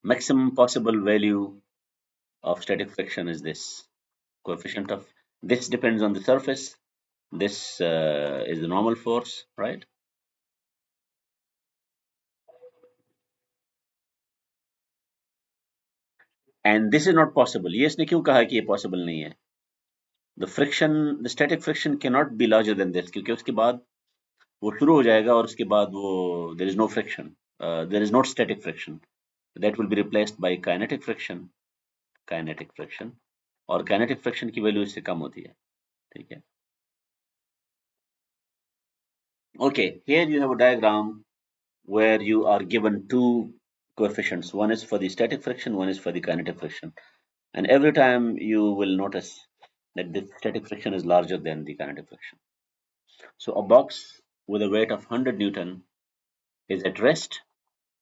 Maximum possible value of static friction is this. Coefficient of this depends on the surface. This is the normal force, right? And this is not possible. ये इसने क्यों कहा कि ये possible नहीं है? The friction, the static friction cannot be larger than this, क्योंकि उसके बाद वो शुरू हो जाएगा और उसके बाद वो there is no friction, there is not static friction. That will be replaced by kinetic friction. और kinetic friction की वैल्यू इससे कम होती है. ठीक है. Okay, here you have a diagram where you are given two coefficients. One is for the static friction, one is for the kinetic friction. And every time you will notice that the static friction is larger than the kinetic friction. So a box with a weight of 100 Newton is at rest.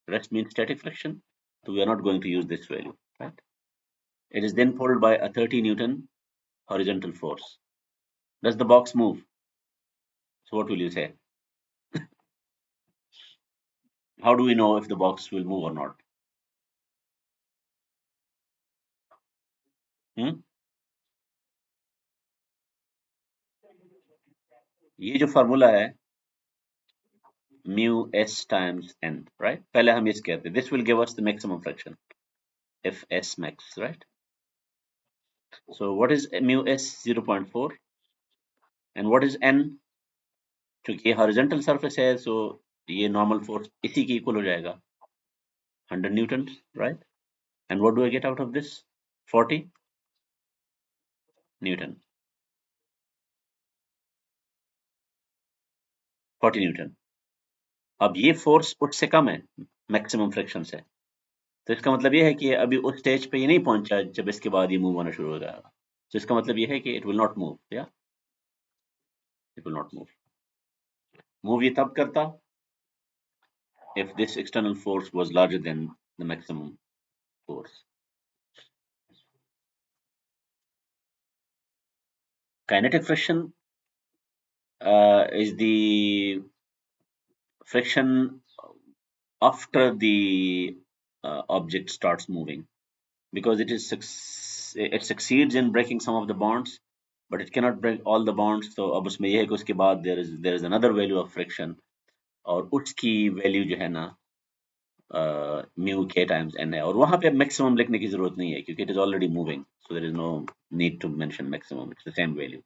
Rest means static friction. So we are not going to use this value, right? It is then pulled by a 30 Newton horizontal force. Does the box move? So what will you say? How do we know if the box will move or not? ये जो formula है mu s times n, right? पहले हम इस कहते हैं. This will give us the maximum friction, if s max, right? So what is mu s? 0.4. And what is n? क्योंकि ये horizontal surface है, so ये normal force इसी की equal हो जाएगा, 100 newtons, right? And what do I get out of this? 40 Newton. 40 Newton. अब ये force उससे कम है maximum friction से, तो इसका मतलब ये है कि अभी उस स्टेज पे ये नहीं पहुंचा जब इसके बाद ये मूव होना शुरू हो जाएगा. तो इसका मतलब ये है कि it will not move. Yeah, it will not move. Move ये तब करता if this external force was larger than the maximum force. Kinetic friction is the friction after the object starts moving, because it succeeds in breaking some of the bonds, but it cannot break all the bonds. So अब उसमें ये है कि उसके बाद there is another value of friction, और उसकी value जो है ना mu k times n है, और वहाँ पे maximum लिखने की जरूरत नहीं है क्योंकि it is already moving, so there is no need to mention maximum. It's the same value.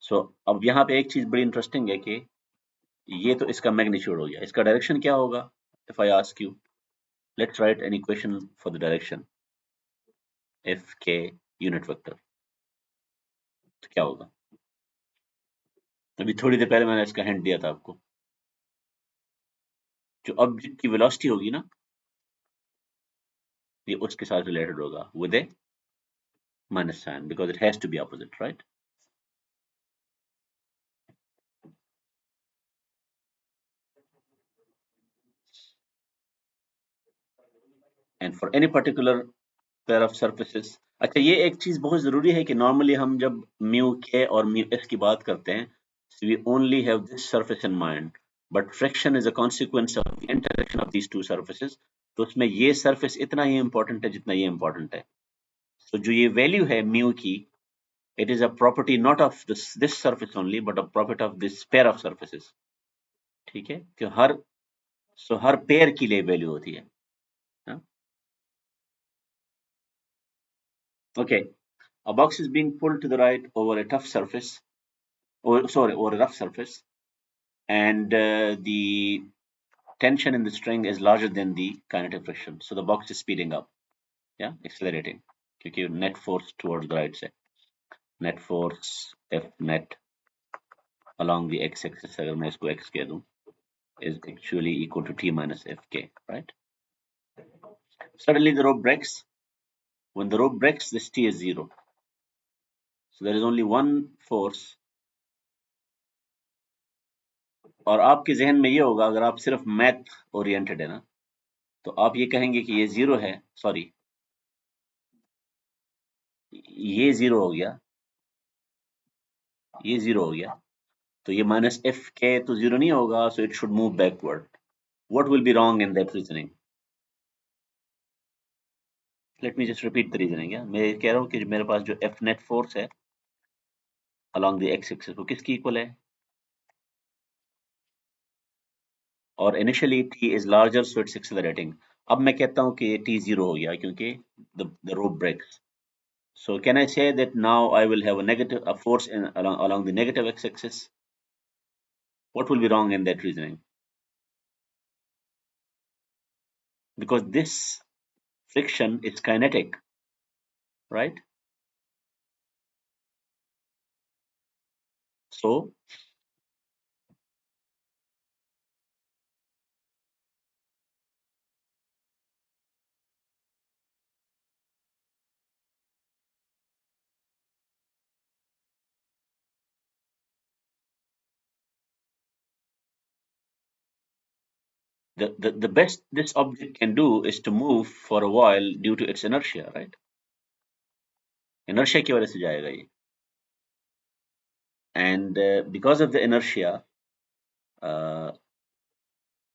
So अब यहाँ पे एक चीज बड़ी इंटरेस्टिंग है कि ये तो इसका मैग्नीट्यूड हो गया, इसका डायरेक्शन क्या होगा? If I ask you, let's write an equation for the direction f k unit vector, तो क्या होगा? अभी थोड़ी देर पहले मैंने इसका हिंट दिया था आपको. जो ऑब्जेक्ट की वेलोसिटी होगी ना, ये उसके साथ रिलेटेड होगा with a minus sign, because it has to be opposite, right? And for any particular pair of surfaces. अच्छा, ये एक चीज बहुत जरूरी है कि नॉर्मली हम जब म्यू के और म्यू एस की बात करते हैं, so we only have this surface in mind, but friction is a consequence of the interaction of these two surfaces. तो उसमें ये surface इतना ही important है जितना ये important है. So जो ये value है म्यू की, it is a property not of this surface only, but a property of this pair of surfaces. ठीक है, कि हर पेयर के लिए वैल्यू होती है. Okay, A box is being pulled to the right over a tough surface, over a rough surface, and the tension in the string is larger than the kinetic friction. So the box is speeding up, yeah, accelerating. क्योंकि net force towards the right side. Net force F net along the x-axis, अगर मैं इसको x कह दूं, is actually equal to T minus Fk, right? Suddenly the rope breaks. When the rope breaks, this T is 0. So there is only one force. और आपके जहन में ये होगा, अगर आप सिर्फ मैथ ओरिएंटेड है ना, तो आप ये कहेंगे कि ये 0 है, सॉरी ये 0 हो गया, ये 0 हो गया, तो ये माइनस एफ के तो 0 नहीं होगा, so it should move backward. What will be wrong in that reasoning? Let me just repeat the reasoning. Yeah? मैं कह रहा हूँ कि मेरे पास जो F net force है along the x axis वो किसकी equal है? और initially t is larger so it's accelerating. अब मैं कहता हूँ कि t 0 हो गया क्योंकि the rope breaks. So can I say that now I will have a force along the negative x axis? What will be wrong in that reasoning? Because this friction is kinetic, right? So the best this object can do is to move for a while due to its inertia, right? Inertia की वजह से जाएगा ये. And because of the inertia,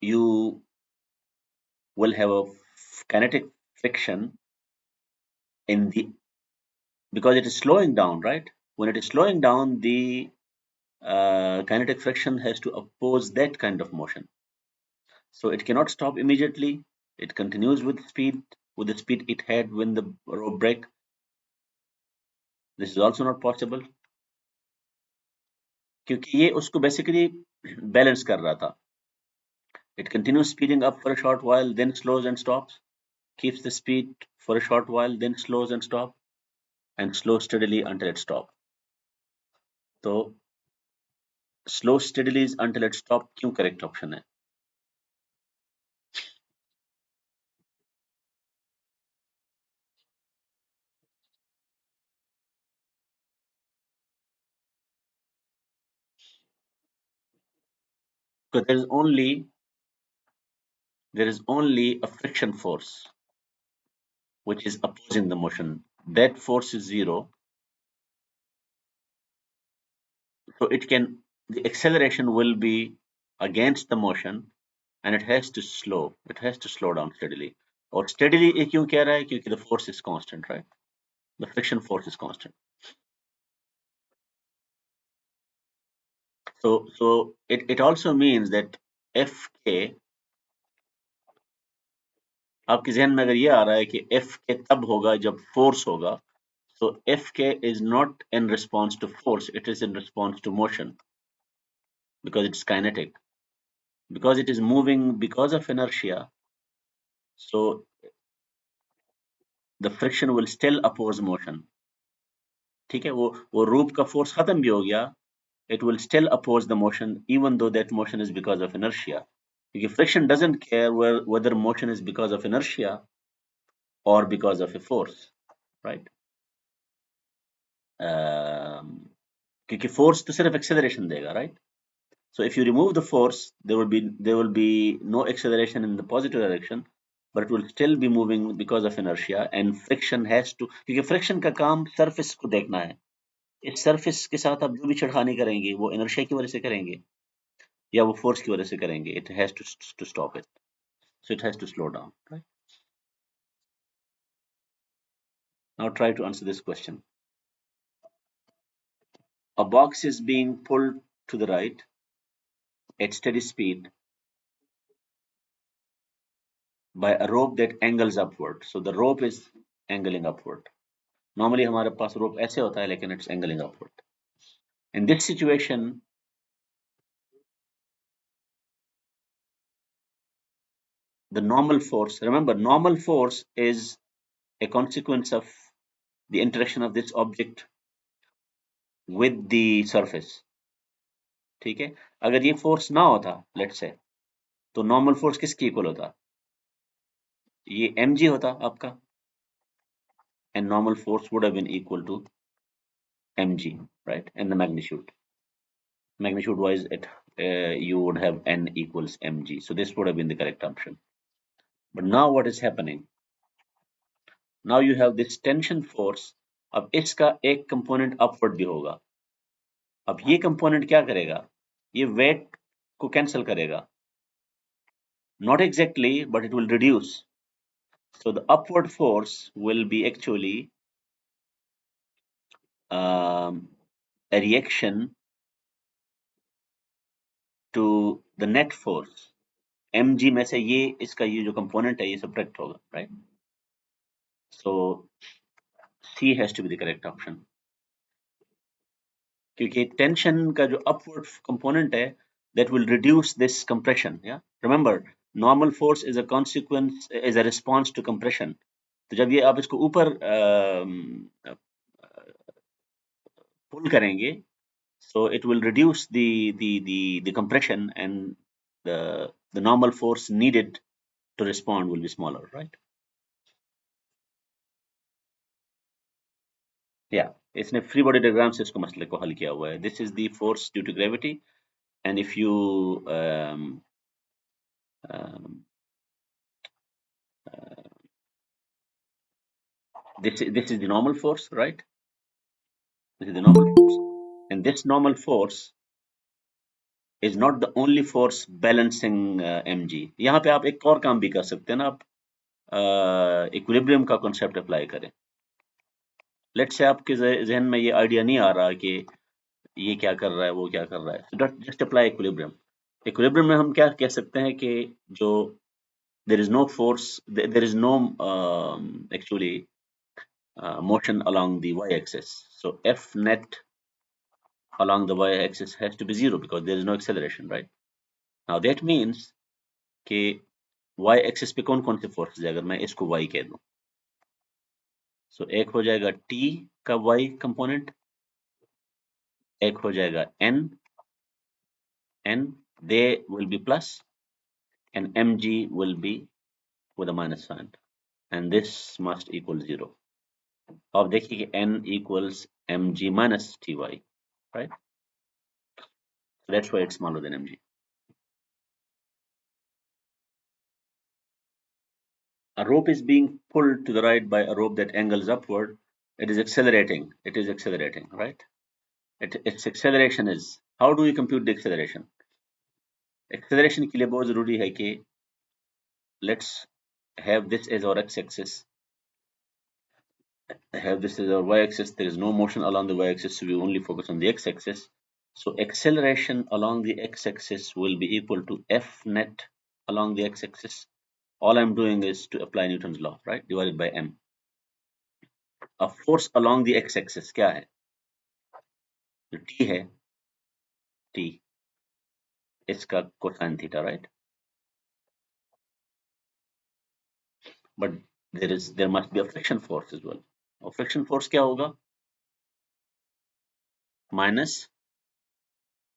you will have a kinetic friction in the, because it is slowing down, right? When it is slowing down, the kinetic friction has to oppose that kind of motion. So it cannot stop immediately. It continues with the speed it had when the rope break. This is also not possible क्योंकि ये उसको basically balance कर रहा था. It continues speeding up for a short while, then slows and stops, keeps the speed for a short while, then slows and stops, and slows steadily until it stops. तो slow steadily until it stops क्यों correct option है? Because there is only a friction force which is opposing the motion. That force is 0, so the acceleration will be against the motion and it has to slow down steadily. और steadily ये क्यों कह रहा है? क्योंकि the force is constant, right? The friction force is constant. So it also means that Fk, आपके जहन में अगर ये आ रहा है कि Fk तब होगा जब force होगा, so Fk is not in response to force, it is in response to motion because it's kinetic. Because it is moving because of inertia, so the friction will still oppose motion. ठीक है, वो rope का force खत्म भी हो गया, it will still oppose the motion even though that motion is because of inertia. Because friction doesn't care whether motion is because of inertia or because of a force, right? क्योंकि force तो सिर्फ acceleration देगा, right? So if you remove the force, there will be no acceleration in the positive direction, but it will still be moving because of inertia, and friction has to, क्योंकि friction का काम surface को देखना है. इस surface के साथ आप जो भी छेड़खानी करेंगे वो inertia की वजह से करेंगे या वो force की वजह से करेंगे. It has to stop it, so it has to slow down, right? Now try to answer this question. A box is being pulled to the right at steady speed by a rope that angles upward. So the rope is angling upward. Normally हमारे पास रोप ऐसे होता है, लेकिन it's angling upward. In this situation, the normal force, remember, normal force is a consequence of the interaction of this object with the surface. ठीक है, अगर ये force ना होता, लेट्स से, तो नॉर्मल फोर्स किसके इक्वल होता? ये mg होता आपका, and normal force would have been equal to mg, right? And the magnitude wise, you would have n equals mg. So this would have been the correct option. But now what is happening? Now you have this tension force. अब इसका एक component upward भी होगा. अब ये component क्या करेगा? ये वेट को कैंसिल करेगा. Not exactly, but it will reduce. So the upward force will be actually a reaction to the net force. mg में से ये इसका ये जो कंपोनेंट है ये सब्ट्रैक्ट होगा, right? So C has to be the correct option. क्योंकि टेंशन का जो अपवर्ड कंपोनेंट है, that will reduce this compression. Yeah, remember, normal force is a consequence, is a response to compression. तो जब ये आप इसको ऊपर पुल करेंगे, so it will reduce the compression, and the normal force needed to respond will be smaller, right? Yeah, इसने free body diagram से इसको मसले को हल किया हुआ है. This is the force due to gravity, and if you this is the normal force, right? This is the normal force, and this normal force is not the only force balancing mg. यहाँ पे आप एक और काम भी कर सकते हैं ना, आप इक्विलिब्रियम का कॉन्सेप्ट अप्लाई करें. लेट्स से आपके जहन में ये आइडिया नहीं आ रहा कि ये क्या कर रहा है, वो क्या कर रहा है, so just apply equilibrium. Equilibrium में हम क्या कह सकते हैं कि जो there is no force, there is no actually motion along the y-axis. So F net along the y-axis has to be 0 because there is no acceleration, right? Now that means कि y-axis पे कौन कौन से forces है, अगर मैं इसको y कह दूं, so एक हो जाएगा t का y component, एक हो जाएगा n, they will be plus, and mg will be with a minus sign, and this must equal 0. अब देखिए कि n equals mg minus ty, right? So that's why it's smaller than mg. A rope is being pulled to the right by a rope that angles upward. It is accelerating. It is accelerating, right? Its acceleration is. How do we compute the acceleration? Acceleration के लिए बहुत जरूरी है कि let's have this as our x-axis. Have this as our y-axis. There is no motion along the y-axis, so we only focus on the x-axis. So acceleration along the x-axis will be equal to F net along the x-axis. All I'm doing is to apply Newton's law, right? Divided by m. A force along the x-axis क्या है? जो t है, t, इसका cosine theta, right? But there must be a friction force as well. और friction force क्या होगा? Minus,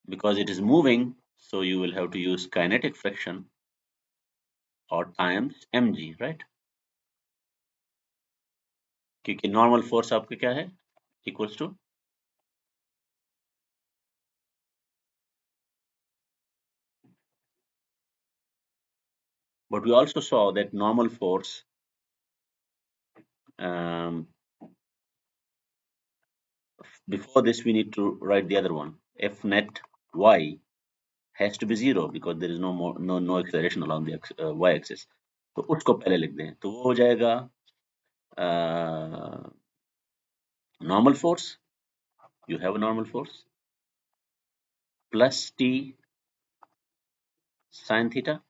because it is moving, so you will have to use kinetic friction, or times mg, right? क्योंकि normal force आपका क्या है? Equals to but we also saw that normal force before this we need to write the other one. F net y has to be 0 because there is no acceleration along the y-axis. तो उसको पहले लिख दें, तो वो हो जाएगा normal force. You have a normal force plus t sin theta.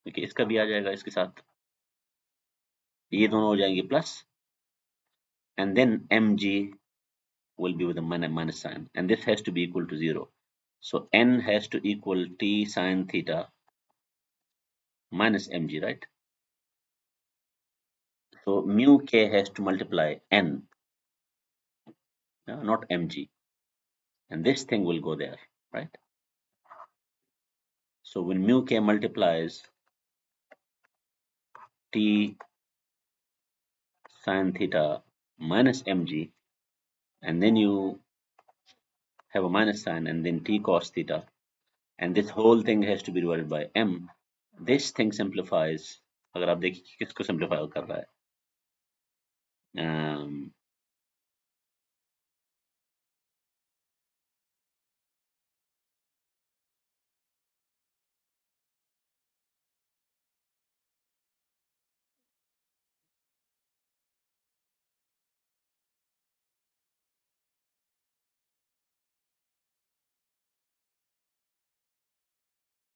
देखिए इसका भी आ जाएगा इसके साथ, ये दोनों हो जाएंगे plus, and then mg will be with a minus sign, and this has to be equal to 0. So n has to equal t sine theta minus mg, right? So mu k has to multiply n, not mg, and this thing will go there, right? So when mu k multiplies t sine theta minus mg, and then you have a minus sign, and then t cos theta, and this whole thing has to be divided by m. This thing simplifies. अगर आप देखिए किसको simplify कर रहा है,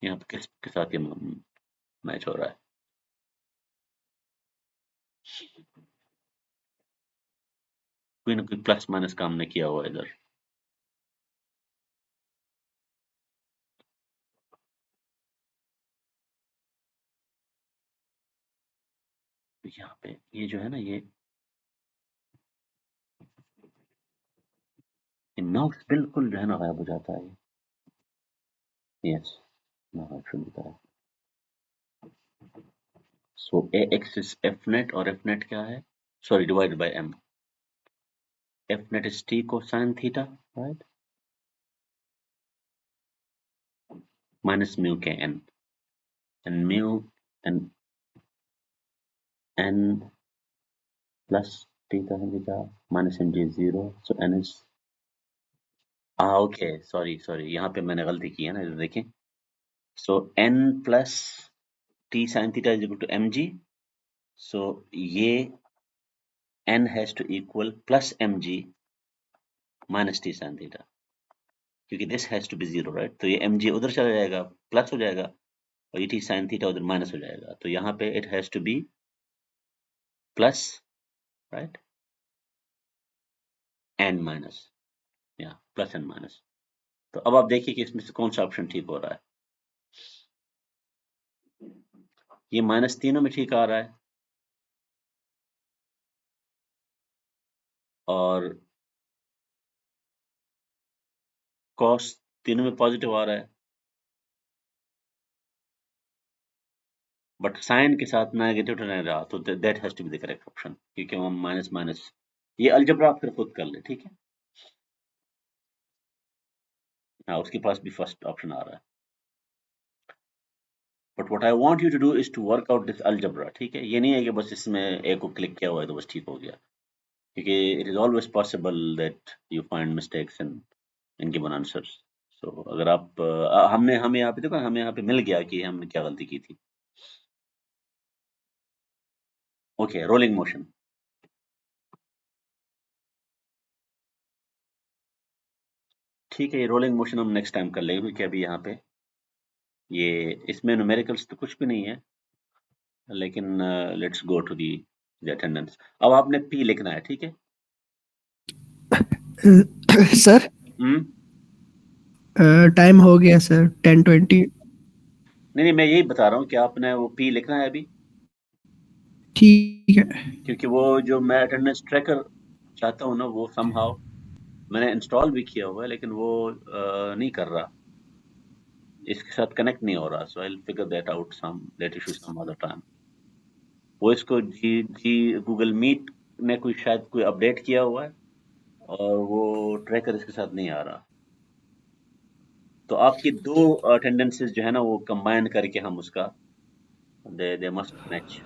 यहाँ पे किसके साथ ये मैच हो रहा है? कोई ना कोई प्लस माइनस काम ने किया हुआ इधर। यहाँ पे ये जो है ना, ये माउस बिल्कुल जो है ना गायब हो जाता है। Yes, now it should be correct. So ax is fnet, और fnet क्या है? Sorry, divided by m. fnet is t cosine theta, right? Minus mu k n, and mu and n plus t cosine theta minus mg is 0, so n is okay, sorry, यहाँ पे मैंने गलती की है ना, इधर देखें। सो n plus t sin theta is equal to mg, so ये n has to equal plus mg minus t sin theta, क्योंकि this has to be 0, right? तो ये mg उधर चला जाएगा, प्लस हो जाएगा, और ये t sin theta उधर माइनस हो जाएगा, तो यहाँ पे it has to be plus, right? n minus, या प्लस n माइनस। तो अब आप देखिए कि इसमें से कौन सा ऑप्शन ठीक हो रहा है। ये माइनस तीनों में ठीक आ रहा है, और कॉस तीनों में पॉजिटिव आ रहा है, बट साइन के साथ नेगेटिव नहीं रहा, तो that has to be the correct option, क्योंकि हम माइनस माइनस, ये अलजेब्रा आप फिर खुद कर ले, ठीक है। हाँ, उसके पास भी फर्स्ट ऑप्शन आ रहा है, but what I want you to do is to work out this algebra, ठीक है। ये नहीं है कि बस इसमें एक को क्लिक किया हुआ है तो बस ठीक हो गया, क्योंकि it is always possible that you find mistakes in given answers. So अगर आप हमें यहाँ पे देखो, हमें यहाँ पे मिल गया कि हमने क्या गलती की थी। Okay, rolling motion. ठीक है, ये रोलिंग मोशन हम नेक्स्ट टाइम कर लेंगे, क्योंकि अभी यहाँ पे ये इसमें न्यूमेरिकल्स तो कुछ भी नहीं है, लेकिन let's go to the attendance. अब आपने पी लिखना है, ठीक है सर? टाइम हो गया सर, 10:20। नहीं, मैं यही बता रहा हूँ कि आपने वो पी लिखना है अभी, ठीक है। क्योंकि वो जो मैं अटेंडेंस ट्रैकर चाहता हूँ ना, वो समहाउ मैंने इंस्टॉल भी किया हुआ है, लेकिन वो नहीं कर रहा, इसके साथ कनेक्ट नहीं हो रहा। So I will figure that out that issue some other time. वो इसको जी गूगल मीट ने शायद कोई अपडेट किया हुआ है, और वो ट्रैकर इसके साथ नहीं आ रहा। तो आपकी 2 अटेंडेंसेस जो है ना, वो कंबाइन करके हम उसका दे मस्ट मैच।